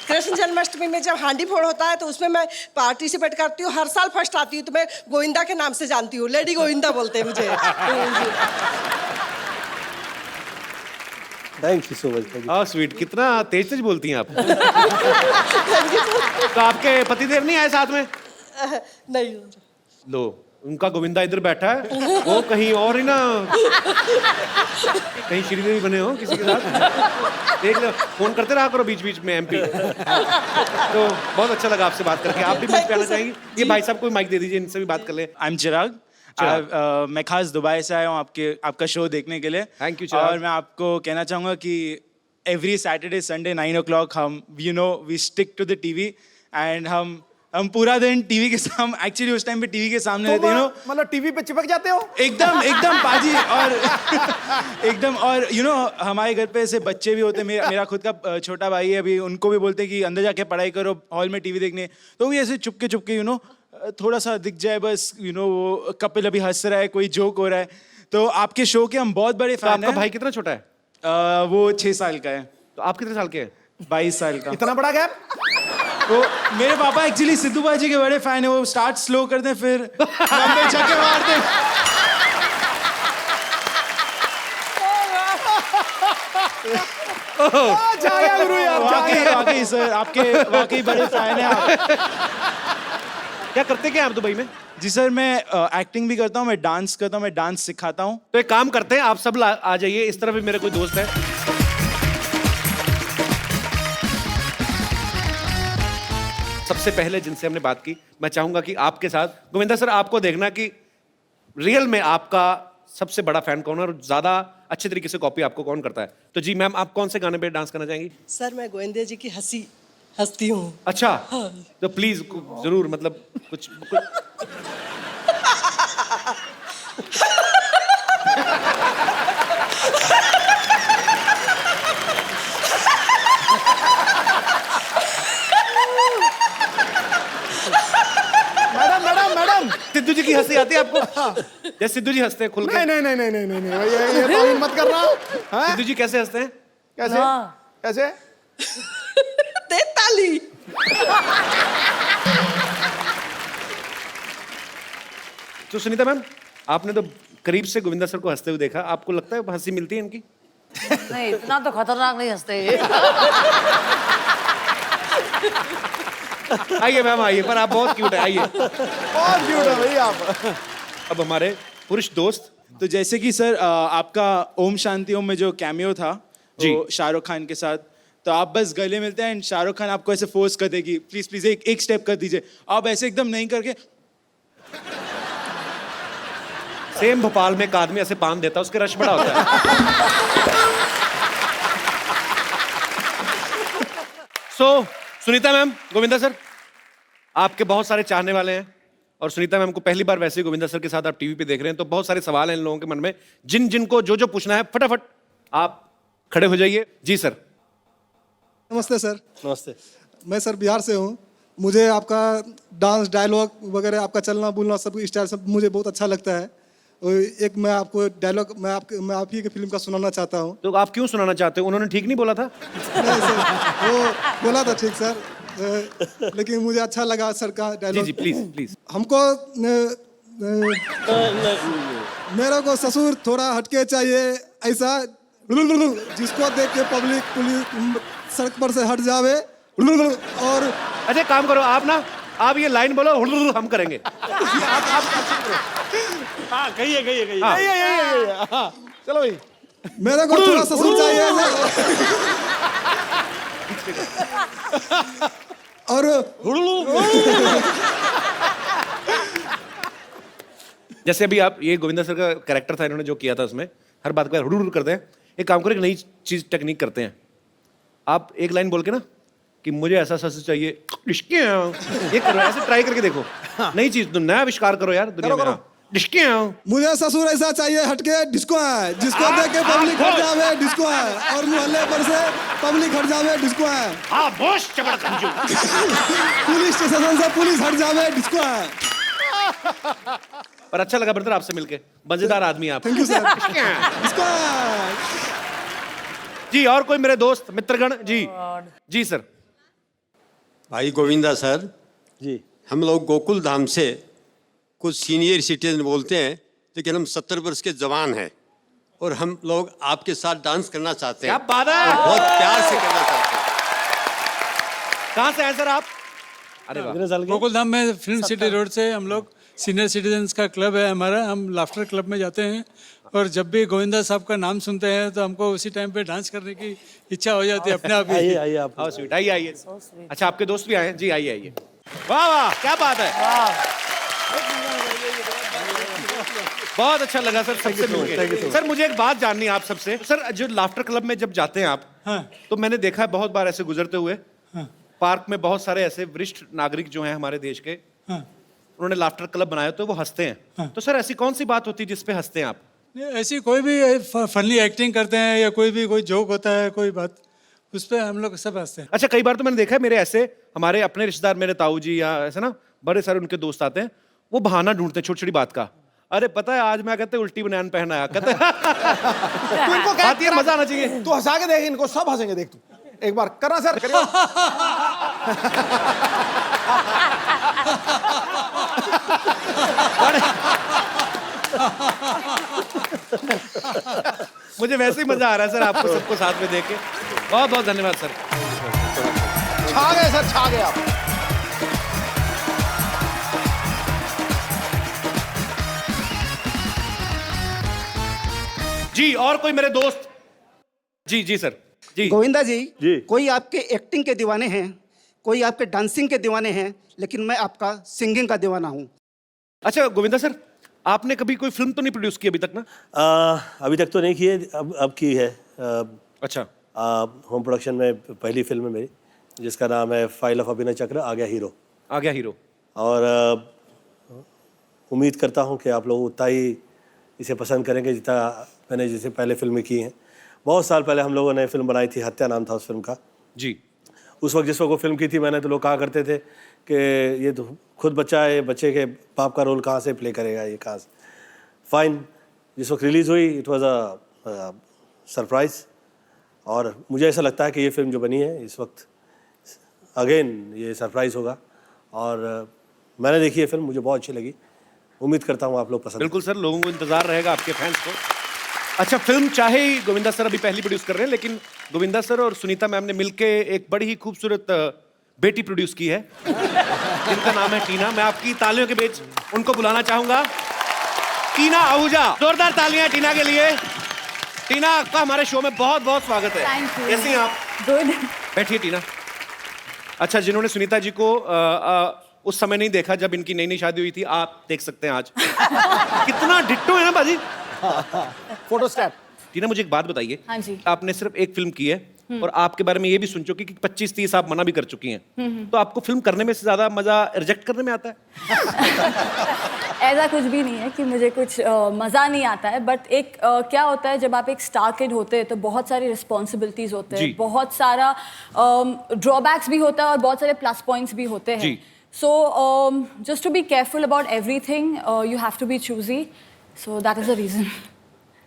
कृष्ण जन्माष्टमी में जब हांडी फोड़ होता है तो उसमें मैं पार्टिसिपेट करती हूँ, हर साल फर्स्ट आती हूँ। तो मैं गोविंदा के नाम से जानती हूँ, लेडी गोविंदा बोलते हैं मुझे। Thank you so much. Sweet, कितना तेज तेज बोलती हैं आप। तो आपके पतिदेव नहीं आए साथ में? नहीं, लो, उनका गोविंदा इधर बैठा है, वो कहीं और ही ना, कहीं श्रीदेवी बने हो किसी के साथ। देख लो, फोन करते रहा करो बीच बीच में एमपी। तो बहुत अच्छा लगा आपसे बात करके। आप भी मंच पे आना चाहेंगी? ये भाई साहब को माइक दे दीजिए, इनसे भी बात कर ले। आई एम चिराग। मैं खास दुबई से आया हूँ आपका शो देखने के लिए। Thank you, चिराग। और मैं आपको कहना चाहूँगा कि एवरी सैटरडे संडे 9 o'clock हम we stick to the TV and हम पूरा दिन टीवी के सामने, एक्चुअली उस टाइम पे टीवी के सामने रहते हैं, मतलब टीवी पे चिपक जाते हो? एकदम पाजी। और एकदम, और हमारे घर पे ऐसे बच्चे भी होते हैं। मेरा खुद का छोटा भाई है अभी, उनको भी बोलते हैं कि अंदर जाके पढ़ाई करो, हॉल में टीवी देखने। तो भी ऐसे चुपके थोड़ा सा दिख जाए बस, वो कपिल अभी हंस रहा है, कोई जोक हो रहा है। तो आपके शो के हम बहुत बड़े तो फैन आपका हैं। भाई कितना छोटा है? वो 6 साल का है। तो आप कितने साल के हैं? 22 साल का। इतना बड़ा गैप? तो मेरे पापा एक्चुअली सिद्धू बाजी के बड़े फैन है। वो स्टार्ट स्लो करते हैं, फिर लंबे छक्के मारते हैं। जाया गुरु यार, वाकई सर, आपके वाकई बड़े फैन हैं आप। क्या करते क्या आप दुबई में? जी सर, मैं एक्टिंग भी करता हूँ, मैं डांस करता हूँ, मैं डांस सिखाता हूँ। तो एक काम करते हैं, आप सब आ जाइए, इस तरफ भी मेरे कोई दोस्त है। सबसे पहले जिनसे हमने बात की, मैं चाहूंगा कि आपके साथ गोविंदा सर, आपको देखना कि रियल में आपका सबसे बड़ा फैन कौन है और ज्यादा अच्छे तरीके से कॉपी आपको कौन करता है। तो जी मैम, आप कौन से गाने पे डांस करना चाहेंगी? सर मैं गोविंदा जी की हंसती हूँ। अच्छा, तो प्लीज जरूर, मतलब कुछ मैडम सिद्धू जी की हंसी आती है आपको? जैसे सिद्धू जी हंसते हैं खुल के। नहीं, ये तावील मत करना। हाँ? सिद्धू जी कैसे हंसते हैं? कैसे? हाँ। कैसे? दे ताली। तो सुनीता मैम, आपने तो करीब से गोविंदा सर को हंसते हुए देखा, आपको लगता है हंसी मिलती है इनकी? नहीं, इतना तो खतरनाक नहीं हंसते ये। आइए मैम आइए, पर आप बहुत क्यूट है, आइए। बहुत क्यूट है भाई आप। अब हमारे पुरुष दोस्त। तो जैसे कि सर आपका ओम शांति ओम में जो कैमियो था जी, वो शाहरुख खान के साथ, तो आप बस गले मिलते हैं एंड शाहरुख खान आपको ऐसे फोर्स कर देगी, प्लीज प्लीज एक स्टेप कर दीजिए। आप ऐसे एकदम नहीं करके, सेम भोपाल में एक आदमी ऐसे पान देता है, उसके रश बड़ा होता है। सुनीता मैम, गोविंदा सर, आपके बहुत सारे चाहने वाले हैं और सुनीता मैम को पहली बार वैसे ही गोविंदा सर के साथ आप टीवी पे देख रहे हैं, तो बहुत सारे सवाल हैं इन लोगों के मन में, जिनको जो पूछना है फटाफट आप खड़े हो जाइए। जी सर। नमस्ते सर। नमस्ते। मैं सर बिहार से हूँ। मुझे आपका डांस डायलॉग वगैरह, आपका चलना बोलना सब स्टाइल सब मुझे बहुत अच्छा लगता है। एक मैं आपको डायलॉग मैं आप ही की फिल्म का सुनाना चाहता हूँ। तो आप क्यों सुनाना चाहते हो? उन्होंने ठीक नहीं बोला था? नहीं सर, वो बोला था ठीक सर, लेकिन मुझे अच्छा लगा सर का जी डायलॉग। जी प्लीज प्लीज। हमको मेरे को ससुर थोड़ा हटके चाहिए, ऐसा जिसको देख के पब्लिक पुलिस सड़क पर से हट जावे। और अच्छा काम करो आप ये लाइन बोलो, हम करेंगे। हाँ कहिए कहिए कहिए। हाँ। चलो भाई, मेरे को थोड़ा ससुर चाहिए और जैसे अभी आप ये गोविंदा सर का कैरेक्टर था, इन्होंने जो किया था उसमें हर बात को हुड़ करते हैं। एक काम करो, एक नई चीज टेक्निक करते हैं। आप एक लाइन बोल के ना कि मुझे ऐसा सस चाहिए, ये करो, ऐसे ट्राई करके देखो। नई चीज, तो नया आविष्कार करो यार दुनिया में। मुझे ससुर ऐसा चाहिए हटके डिस्को है, जिसको देख के पब्लिक हट जावे डिस्को है, और मोहल्ले पर से पब्लिक हट जावे डिस्को है। पुलिस स्टेशन से पुलिस हट जावे डिस्को है। पर अच्छा लगा ब्रदर आपसे मिलके, मजेदार आदमी आप। Thank you sir. डिस्को है। जी और कोई मेरे दोस्त मित्रगण? जी जी सर। भाई गोविंदा सर जी, हम लोग गोकुल धाम से कुछ सीनियर सिटीजन बोलते हैं, लेकिन हम 70 वर्ष के जवान हैं और हम लोग आपके साथ डांस करना चाहते हैं। क्या बात है! और बहुत प्यार से करना चाहते हैं। कहाँ से आए सर आप? अरे वाह। कितने साल के? गोकुल धाम में फिल्म सिटी रोड से हम लोग सीनियर सिटीजन्स का क्लब है हमारा, हम लाफ्टर क्लब में जाते हैं और जब भी गोविंदा साहब का नाम सुनते हैं तो हमको उसी टाइम पे डांस करने की इच्छा हो जाती है अपने आप ही। आइए आइए आप। आओ स्वीट, आइए आइए। अच्छा आपके दोस्त भी आए हैं? जी आइए आइए। वाह वाह क्या बात है, बहुत अच्छा लगा सर सबसे मिलके। सर मुझे एक बात जाननी है आप सबसे। सर जो लाफ्टर क्लब में जब जाते हैं आप, हाँ। तो मैंने देखा है बहुत बार ऐसे गुजरते हुए, हाँ। पार्क में बहुत सारे ऐसे वरिष्ठ नागरिक जो हैं हमारे देश के, हाँ। उन्होंने लाफ्टर क्लब बनाया तो वो हंसते हैं। हाँ। तो सर ऐसी कौन सी बात होती है जिसपे हंसते हैं आप? नहीं, ऐसी कोई भी फनी एक्टिंग करते हैं या कोई जोक होता है, कोई बात, उस पर हम लोग सब हंसते हैं। अच्छा कई बार तो मैंने देखा है मेरे ऐसे हमारे अपने रिश्तेदार, मेरे ताऊ जी या ऐसे ना बड़े सारे उनके दोस्त आते हैं, वो बहाना ढूंढते हैं छोटी छोटी बात का। अरे पता है आज मैं कहते उल्टी बनियान पहन आया, कहते तू इनको बात ये मजा आना चाहिए। तू हंसा के देख, इनको सब हंसेंगे, देख तू एक बार करना सर, करियो। मुझे वैसे ही मजा आ रहा है सर आपको सबको साथ में देख के। बहुत बहुत धन्यवाद सर। छा गए सर, छा गए आप। जी और कोई मेरे दोस्त? जी जी सर। जी गोविंदा जी, जी। कोई आपके एक्टिंग के दीवाने हैं, कोई आपके डांसिंग के दीवाने हैं, लेकिन मैं आपका सिंगिंग का दीवाना हूँ। अच्छा गोविंदा सर, आपने कभी कोई फिल्म तो नहीं प्रोड्यूस की अभी तक ना? अभी तक तो नहीं की है, अब की है। अच्छा। होम प्रोडक्शन में पहली फिल्म है मेरी, जिसका नाम है फाइल ऑफ अभिनय चक्र, आ गया हीरो। आ गया हीरो। और उम्मीद करता हूँ कि आप लोग उतना ही इसे पसंद करेंगे जितना मैंने जैसे पहले फिल्में की हैं। बहुत साल पहले हम लोगों ने फिल्म बनाई थी, हत्या नाम था उस फिल्म का। जी। उस वक्त जिस वक्त वो फिल्म की थी मैंने, तो लोग कहा करते थे कि ये तो खुद बच्चा है, बच्चे के बाप का रोल कहाँ से प्ले करेगा, ये कहाँ से। फाइन, जिस वक्त रिलीज़ हुई इट वाज अ सरप्राइज़, और मुझे ऐसा लगता है कि ये फिल्म जो बनी है इस वक्त अगेन ये सरप्राइज़ होगा। और मैंने देखी है फिल्म, मुझे बहुत अच्छी लगी। उम्मीद करता हूँ आप लोग पसंद। बिल्कुल सर, लोगों को इंतजार रहेगा, आपके फैंस को। अच्छा फिल्म चाहे ही गोविंदा सर अभी पहली प्रोड्यूस कर रहे हैं, लेकिन गोविंदा सर और सुनीता मैम ने मिलके एक बड़ी ही खूबसूरत बेटी प्रोड्यूस की है जिनका नाम है टीना। मैं आपकी तालियों के बीच उनको बुलाना चाहूंगा। टीना आहूजा, जोरदार तालियां टीना के लिए। टीना आपका हमारे शो में बहुत बहुत स्वागत है। Thank you. कैसी हैं आप? बैठिए टीना। अच्छा, जिन्होंने सुनीता जी को उस समय नहीं देखा जब इनकी नई नई शादी हुई थी, आप देख सकते हैं आज। कितना डिट्टो है ना बाजी। Photo stat. टीना मुझे एक बात बताइए। हाँ जी। आपने सिर्फ एक फिल्म की है और आपके बारे में ये भी सुन चुकी कि 25-30 आप मना भी कर चुकी हैं, तो आपको फिल्म करने में से ज्यादा मजा रिजेक्ट करने में आता है? ऐसा कुछ भी नहीं है कि मुझे कुछ मज़ा नहीं आता है, बट एक क्या होता है जब आप एक स्टार किड होते हैं तो बहुत सारी रिस्पॉन्सिबिलिटीज होते हैं, बहुत सारा ड्रॉबैक्स भी होता है और बहुत सारे प्लस पॉइंट्स भी होते हैं। So just to be careful about everything, you have to be choosy So that is the reason.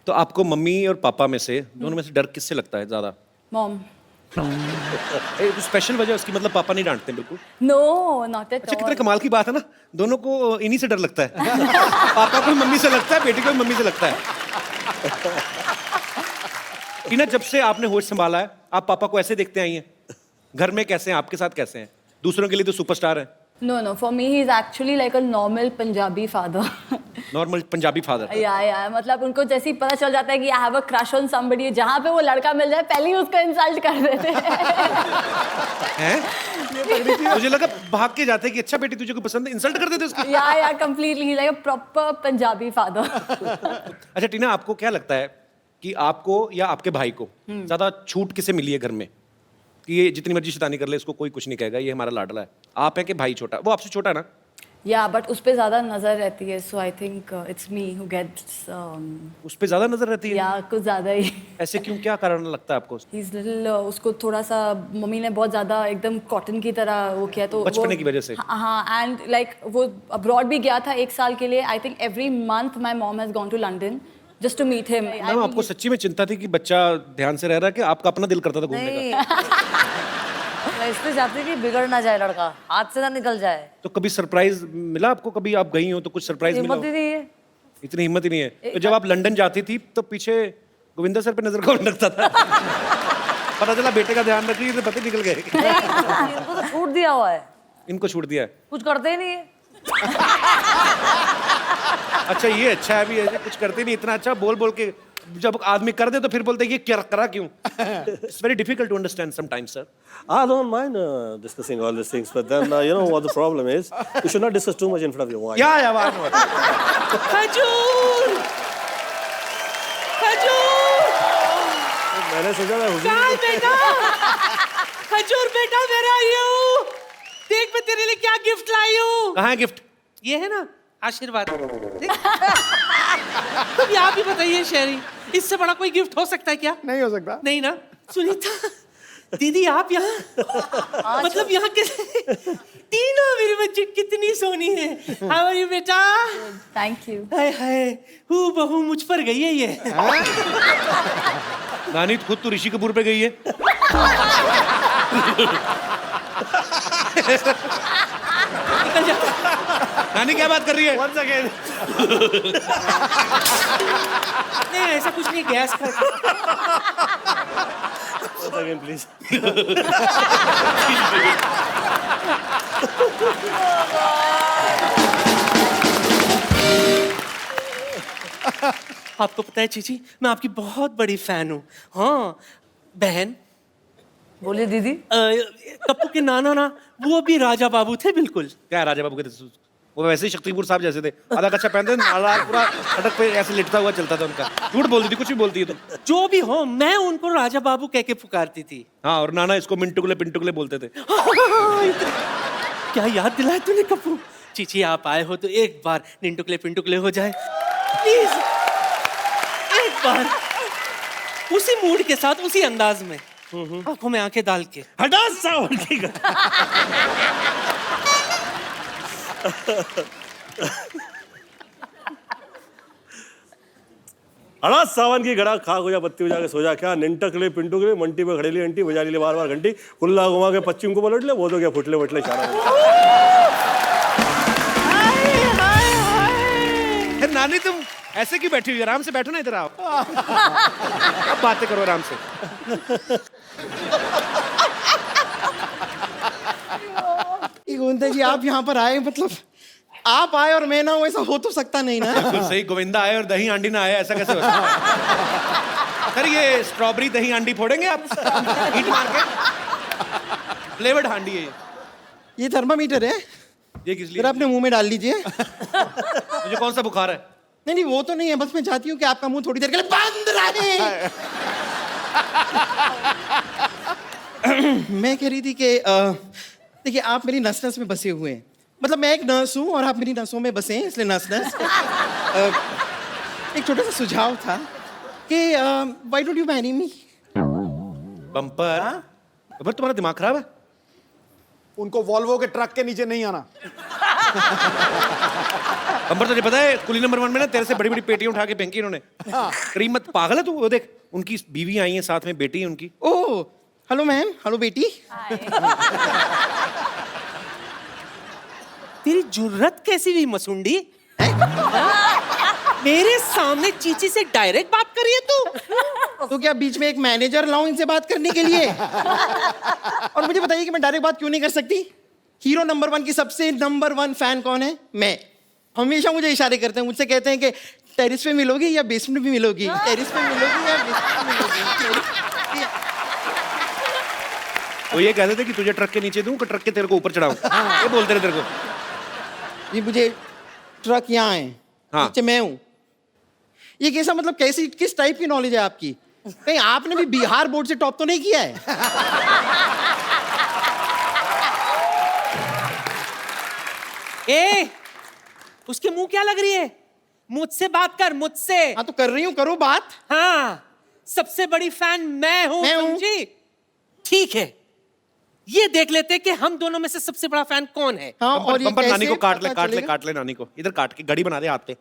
तो आपको मम्मी और पापा में से दोनों में से डर किससे लगता है ज्यादा? Mom. स्पेशल वजह उसकी, मतलब पापा नहीं डांटते बिल्कुल? No, not at अच्छा, कितने all. कमाल की बात है ना, दोनों को इन्हीं से डर लगता है। पापा को मम्मी से लगता है, बेटी को मम्मी से लगता है। टीना, जब से आपने होश संभाला है, आप पापा को ऐसे देखते आई हैं? घर में कैसे हैं, आपके साथ कैसे हैं? दूसरों के लिए तो सुपरस्टार है। No, no. For me, he's actually like a normal Punjabi father. Normal Punjabi father. या मतलब उनको जैसे ही पता चल जाता है कि I have a crush on somebody, जहाँ पे वो लड़का मिल जाए पहले ही उसको इंसल्ट कर देते हैं। मुझे लगा भाग के जाते हैं कि अच्छा बेटी तुझे कोई पसंद है, इंसल्ट कर देते उसको। या completely like a proper Punjabi father. अच्छा टीना, आपको क्या लगता है कि आपको या आपके भाई को ज्यादा छूट किसे मिली है घर में, कि ये जितनी मर्जी शैतानी कर ले इसको कोई कुछ नहीं कहेगा, ये हमारा लाडला है? आप है कि भाई छोटा? वो आपसे छोटा है ना? या बट उस पे ज्यादा नजर रहती है, so I think it's me who gets उस पे ज्यादा नजर रहती है? या कुछ ज्यादा ही। ऐसे क्यों, क्या कारण लगता है आपको? ही इज लिटिल, उसको थोड़ा सा मम्मी ने बहुत ज्यादा एकदम कॉटन की तरह वो किया, तो बचपने की वजह से? हाँ, एंड लाइक वो अब्रॉड भी गया था 1 साल के लिए। I think every month my mom has gone to London just to meet him. Ma'am, आपको सच्ची में चिंता थी कि बच्चा ध्यान से रह रहा है, कि आपका अपना दिल करता था घूमने का? मैं इसलिए चाहती कि बिगड़ ना जाए लड़का, हाथ से ना निकल जाए। तो कभी सरप्राइज मिला आपको? कभी आप गई हो तो कुछ सरप्राइज मिला? हिम्मत ही नहीं है। इतनी हिम्मत ही नहीं है? तो जब आप लंदन जाती थी तो पीछे गोविंदा सर पे नजर कौन रखता था? पता चला बेटे का ध्यान रख रही है तो पता निकल गए। इनको तो छूट दिया हुआ है। इनको छूट दिया है? कुछ करते ही नहीं है। अच्छा, ये अच्छा है, अभी ऐसे कुछ करते नहीं, इतना अच्छा बोल बोल के जब आदमी कर दे तो फिर बोलते हैं ये क्या करा क्यों? It's very difficult to understand sometimes, sir. I don't mind discussing all these things, but then you know what the problem is? You should not discuss too much in front of your wife. Yeah, I know. खजूर, खजूर। मैंने सोचा मैं कहाँ बेटा? खजूर बेटा, मेरा आई हूँ। देख मैं तेरे लिए क्या गिफ्ट लाई हूँ। कहाँ है गिफ्ट? ये है ना आशीर्वाद। तुम यहाँ भी बताइए शेरी, इससे बड़ा कोई गिफ्ट हो सकता है क्या? नहीं हो सकता। नहीं ना? सुनीता दीदी, आप यहाँ मतलब यहाँ के टीना मेरी बच्ची कितनी सोनी है। हाउ आर यू बेटा? Thank you. हाय हाय, हूँ बहू मुझ पर गई है ये। नानी खुद तो ऋषि कपूर पे गई है। निकल जा। नानी क्या बात कर रही है? Once again. नहीं ऐसा कुछ नहीं, गैस कर। Once again, please. आपको पता है चीची, मैं आपकी बहुत बड़ी फैन हूँ। हाँ बहन। बोलिए दीदी। कप्पू के नाना ना, वो भी राजा बाबू थे बिल्कुल। क्या राजा बाबू के थे? वो वैसे ही शक्तिपुर साहब जैसे थे, आधा कच्चा पहनते थे, नाला पूरा सड़क पे ऐसे लिटता हुआ चलता था उनका। झूठ बोलती थी, कुछ भी बोलती है तो। जो भी हो, मैं उनको राजा बाबू कह के पुकारती थी। हाँ, और नाना इसको मिंटुकले पिंटुकले बोलते थे। क्या याद दिलाया तूने कप्पू। चीची आप आए हो तो एक बार निंटुकले पिंटुकले हो जाए प्लीज, एक बार उसी मूड के साथ, उसी अंदाज में, आंखों में आंखें डाल के। हटा सावन की गड़ा। हड़ा सावन की गड़ा, खा हो जा पत्ती बजा के सो जा, क्या निंटकले पिंटुकले मंटी पे खड़े ली अंटी बजा ली बार बार घंटी, कुल्ला घुमा के पश्चिम को पलट ले, वो तो क्या फुटले वटले नानी तुम ऐसे क्यों बैठी हुई? आराम से बैठो ना, इधर आओ। अब बातें करो आराम से। गोविंदा जी, आप यहाँ पर आए, मतलब आप आए और मैं ना हूँ, ऐसा हो तो सकता नहीं ना। बिल्कुल सही, गोविंदा आए और दही हांडी ना आए, ऐसा कैसे हो सकता है? सर ये स्ट्रॉबेरी दही हांडी फोड़ेंगे आप? हीट मार के फ्लेवर्ड हांडी है ये थर्मामीटर है, ये किस लिए? जरा अपने मुंह में डाल लीजिए। मुझे कौन सा बुखार है? नहीं नहीं, वो तो नहीं है, बस मैं चाहती हूँ कि आपका मुंह थोड़ी देर के लिए बंद रहे। मैं कह रही थी कि देखिए, आप मेरी नस नस में बसे हुए हैं, मतलब मैं एक नर्स हूँ और आप मेरी नसों में बसे हैं, इसलिए नस नस। एक छोटा सा सुझाव था कि why don't you marry me? Bumper तुम्हारा दिमाग खराब है? उनको वॉल्वो के ट्रक के नीचे नहीं आना। बम्पर तुझे पता है कुली नंबर 1 में ना तेरे से बड़ी बड़ी पेटियां उठा के फेंकी इन्होंने। करीम मत पागल है तू, वो देख उनकी बीवी आई है साथ में, बेटी है उनकी। ओह हेलो मैम, हेलो बेटी। तेरी जुर्रत कैसी हुई मसुंडी? मेरे सामने चीची से डायरेक्ट बात कर रही है तू? तो क्या बीच में एक मैनेजर लाऊं इनसे बात करने के लिए? और मुझे बताइए कि मैं डायरेक्ट बात क्यों नहीं कर सकती? हीरो नंबर 1 की सबसे नंबर 1 फैन कौन है? मैं। हमेशा मुझे इशारे करते हैं, मुझसे कहते हैं कि टेरिस पे मिलोगी या बेसमेंट में मिलोगी, टेरिस पे मिलोगी या बेसमेंट में मिलोगी। वो ये कहते थे कि तुझे ट्रक के नीचे दूं कि ट्रक के तेरे को ऊपर चढ़ाऊं, ये बोलते रहे तेरे को। ये मुझे ट्रक यहाँ है, नीचे मैं हूँ। ये कैसा मतलब कैसी किस टाइप की नॉलेज है आपकी? कहीं आपने भी बिहार बोर्ड से टॉप तो नहीं किया है? ए, उसके मुंह क्या लग रही है? मुझसे बात कर, मुझसे। हाँ तो कर रही हूँ, करो बात। हाँ, सबसे बड़ी फैन मैं हूँ, मैं हूँ। समझी? ठीक है, ये देख लेते हैं कि हम दोनों में से सबसे बड़ा फैन कौन है। हाँ, और ये बम्पर नानी को कैसे काट ले, पता काट ले, चलेगा? काट ले नानी को, इधर काट के घड़ी बना दे हाथ पे।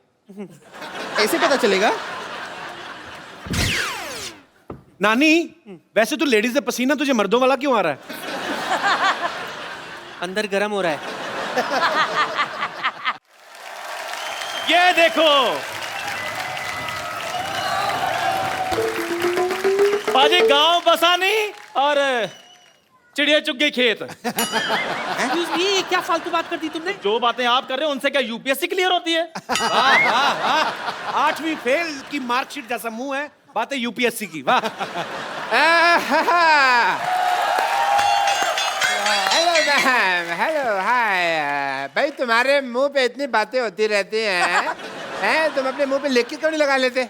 ऐसे पता चलेगा? नानी वैसे तो लेडीज से पसीना तुझे मर्दों वाला क्यों आ रहा है? अंदर गर्म हो रहा है। ये देखो पाजी, गांव बसानी और चिड़िया चुग गई खेत। ये क्या फालतू बात कर दी तुमने? जो बातें आप कर रहे हो उनसे क्या यूपीएससी क्लियर होती है? वाह वाह वाह, 8वीं फेल की मार्कशीट जैसा मुंह है, बातें यूपीएससी की। वाह। Hello ma'am, hello hi. भाई तुम्हारे मुंह पे इतनी बातें होती रहती हैं, तुम अपने मुंह पे लिख के क्यों नहीं लगा लेते?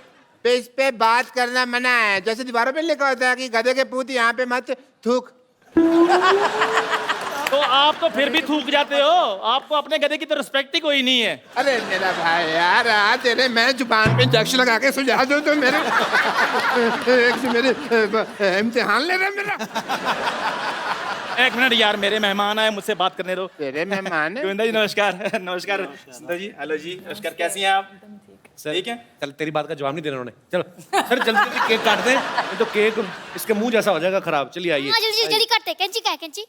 पेज पे बात करना मना है, जैसे दीवारों पे लिखा होता है कि गधे के पूत यहाँ पे मत थूक। तो आप तो फिर भी थूक जाते हो, आपको अपने गधे की तो रिस्पेक्ट ही कोई नहीं है। अरे मेरा भाई यार, आज तेरे मैं जुबान पे इंजेक्शन लगा के सुझा दूं तो मेरे इम्तिहान ले रहा मेरा। एक मिनट यार, मेरे मेहमान आए, मुझसे बात करने दो। तेरे मेहमान है? गोविंदा जी नमस्कार। नमस्कार सुंदर जी, हेलो जी, नमस्कार, कैसी हैं आप? ठीक है। चल तेरी बात का जवाब नहीं देना उन्होंने। चलो सर जल्दी जल्दी केक काटते हैं, नहीं तो केक इसके मुंह जैसा हो जाएगा खराब। चलिए आइए। हाँ जल्दी जल्दी काटते। कैंची का है? कैंची?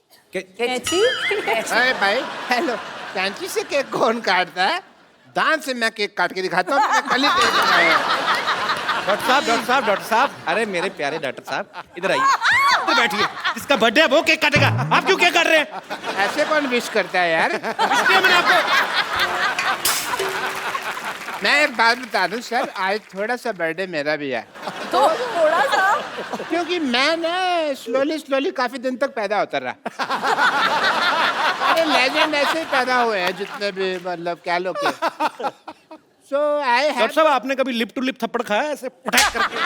अरे भाई हेलो, कैंची से केक कौन काटता है? दांत से मैं केक काट के दिखाता हूँ। डॉक्टर साहब, अरे मेरे प्यारे डॉक्टर साहब इधर आइए, इधर बैठिए। जिसका बर्थडे है वो केक काटेगा, आप क्यों केक काट रहे हैं? ऐसे कौन विश करता है यार? इसलिए मैंने आपको। मैं एक बात बता दूं सर, आज थोड़ा सा बर्थडे मेरा भी है। तो थोड़ा सा, क्योंकि मैं ना स्लोली काफी दिन तक पैदा होता रहा। अरे लेजेंड ऐसे ही पैदा हुए हैं जितने भी, मतलब क्या लोग के। सो आई डॉक्टर साहब आपने कभी लिप टू लिप थप्पड़ खाया ऐसे पटक करके?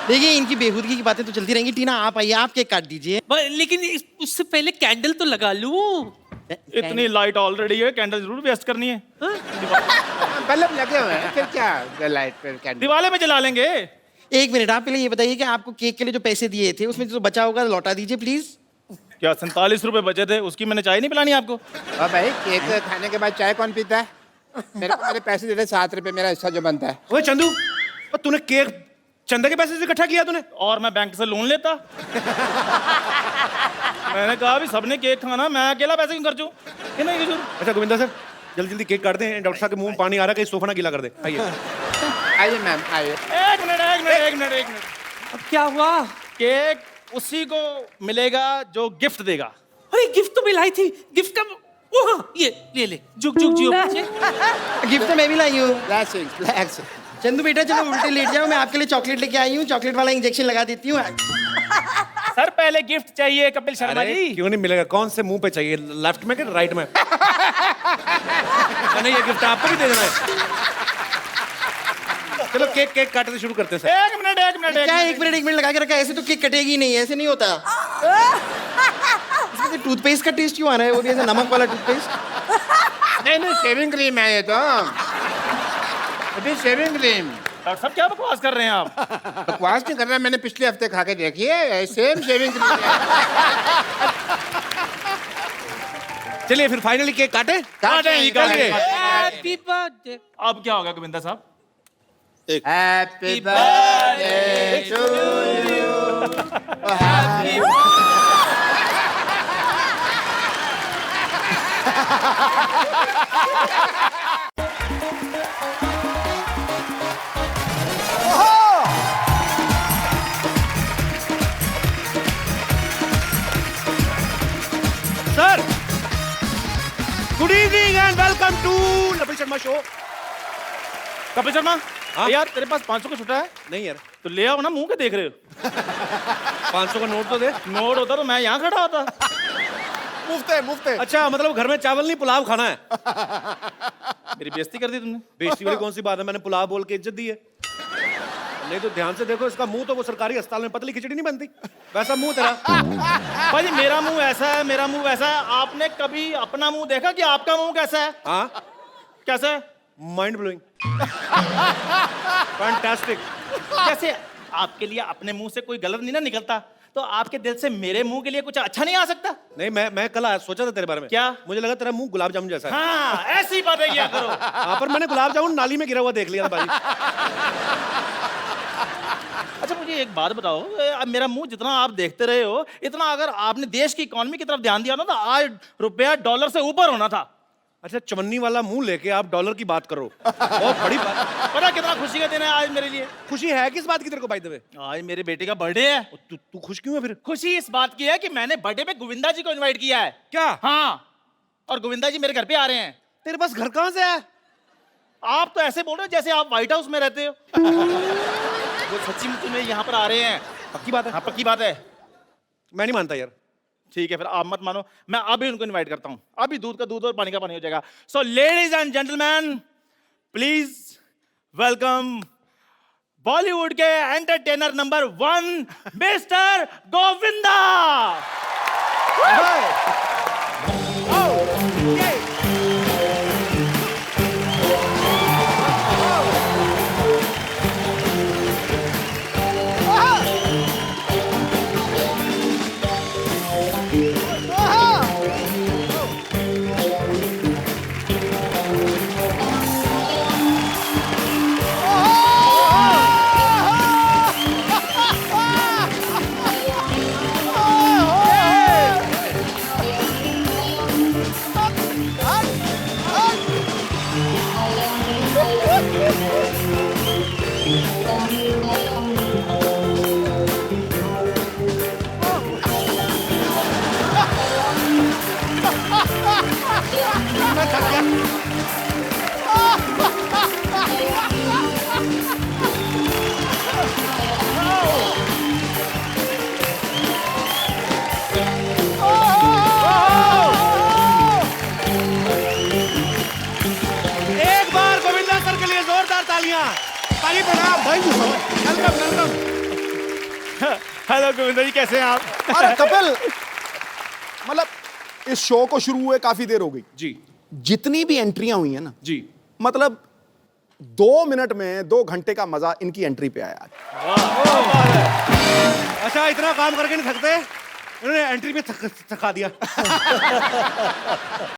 देखिए इनकी बेहूदगी की बातें तो चलती रहेंगी। टीना आप आइए, आप केक काट दीजिए। लेकिन उससे पहले कैंडल तो लगा लूं। इतनी लाइट ऑलरेडी है, कैंडल जरूर वेस्ट करनी है। बल्ब लगे हुए हैं, फिर क्या लाइट पे कैंडल दिवाले में जला लेंगे। एक मिनट, आप पहले ये बताइए कि आपको केक के लिए जो पैसे दिए थे उसमें जो बचा होगा लौटा दीजिए प्लीज। क्या 47 रुपए बचे थे, उसकी मैंने चाय नहीं पिलानी आपको? और भाई केक खाने के बाद चाय कौन पीता है? मेरे पैसे दे दे 7 रुपए, मेरा हिस्सा जो बनता है। ओए चंदू, तूने केक चंदा के पैसे से इकट्ठा किया तूने? और मैं बैंक से लोन लेता। मैंने कहा भी सबने केक खाना, मैं अकेला पैसे क्यों खर्चूं? अच्छा गोविंदा सर जल्दी जल्दी केक काटते हैं, डॉक्टर साहब के मुंह में पानी आ रहा है, कहीं सोफा ना गीला कर दे। आइए आइए मैम आइए। एक मिनट। अब क्या हुआ? केक उसी को मिलेगा जो गिफ्ट देगा। अरे गिफ्ट तो मिलाई थी, गिफ्ट का वो हाँ, ये ले जुग जियो बच्चे। गिफ्ट तो मैं भी लाई हूँ। Blessings। चंदू बेटा चलो उल्टे लेट जाओ, मैं आपके लिए चॉकलेट लेके आई हूँ, चॉकलेट वाला इंजेक्शन लगा देती हूँ। सर पहले गिफ्ट चाहिए कपिल शर्मा अरे जी। क्यों नहीं मिलेगा? कौन से मुंह पे चाहिए, लेफ्ट में कि राइट में? नहीं ये गिफ्ट आपको भी दे देना है। चलो केक काटते शुरू करते हैं सर। एक मिनट क्या एक मिनट लगा के रखा है? ऐसे तो केक कटेगी नहीं, ऐसे नहीं होता। इसमें से टूथपेस्ट का टेस्ट क्यों आ रहा है, वो भी ऐसे नमक वाला टूथपेस्ट? नहीं शेविंग क्रीम है ये तो, शेविंग क्रीम। डॉक्टर साहब क्या बकवास कर रहे हैं आप? बकवास नहीं कर रहा, मैंने पिछले हफ्ते खा के देखी है, सेम शेविंग क्रीम है। चलिए फिर फाइनली केक काटे। चलिए। Happy birthday. अब क्या होगा गोविंदा साहब? Happy birthday to you, happy sir good evening and welcome to Kapil Sharma show. Kapil Sharma, यार तेरे पास 500 का छुट्टा है? नहीं यार, तो ले आओ ना, मुंह के देख रहे हो? 500 का नोट तो दे। नोट होता तो मैं यहाँ खड़ा होता। मुफ्त है। अच्छा, मतलब घर में चावल नहीं पुलाव खाना है। मेरी बेइज्जती कर दी तुमने। बेइज्जती वाली कौन सी बात है, मैंने पुलाव बोल के इज्जत दी है। नहीं तो ध्यान से देखो, इसका मुंह तो वो सरकारी अस्पताल में पतली खिचड़ी नहीं बनती, वैसा मुंह तेरा। भाई मेरा मुंह ऐसा है, मेरा मुंह वैसा है। आपने कभी अपना मुंह देखा कि आपका मुंह कैसा है? हाँ, कैसा है? Mind blowing, fantastic. जैसे आपके लिए अपने मुंह से कोई गलत नहीं ना निकलता, तो आपके दिल से मेरे मुंह के लिए कुछ अच्छा नहीं आ सकता? नहीं, मैं कल सोचा था तेरे बारे में। क्या? मुझे लगा तेरा मुंह गुलाब जामुन जैसा है। हाँ, ऐसी बातें किया करो। हाँ, पर मैंने गुलाब जामुन नाली में गिरा हुआ देख लिया था भाई। अच्छा मुझे एक बात बताओ, अब मेरा मुंह जितना आप देखते रहे हो, इतना अगर आपने देश की इकोनॉमी की तरफ ध्यान दिया ना, तो आज रुपया डॉलर से ऊपर होना था। अच्छा, चवन्नी वाला मुंह लेके आप डॉलर की बात करो, बहुत बड़ी बात। पता कितना खुशी का दिन है आज मेरे लिए? खुशी है किस बात की तेरे को बाय द वे? आज मेरे बेटे का बर्थडे है। तू खुश क्यों है फिर? खुशी इस बात की है कि मैंने बर्थडे पे गोविंदा जी को इनवाइट किया है। क्या? हाँ, और गोविंदा जी मेरे घर पे आ रहे हैं। तेरे पास घर कहाँ से है? आप तो ऐसे बोल रहे हो जैसे आप व्हाइट हाउस में रहते हो। वो सच्ची मुच्ची में यहाँ पर आ रहे हैं। पक्की बात है? हाँ पक्की बात है। मैं नहीं मानता यार। ठीक है फिर आप मत मानो, मैं अभी उनको इनवाइट करता हूँ। अभी दूध का दूध और पानी का पानी हो जाएगा। So ladies and gentleman, please welcome Bollywood के एंटरटेनर नंबर 1 मिस्टर गोविंदा। एक बार गोविंदा सर के लिए जोरदार तालियां। ताली प्रणाम। वेलकम। हेलो गोविंदा जी, कैसे हैं आप? अरे कपिल, मतलब इस शो को शुरू हुए काफी देर हो गई जी। जितनी भी एंट्रियां हुई है ना जी, मतलब 2 मिनट में 2 घंटे का मजा इनकी एंट्री पे आया। अच्छा, इतना काम करके नहीं थकते, इन्होंने एंट्री में थका दिया।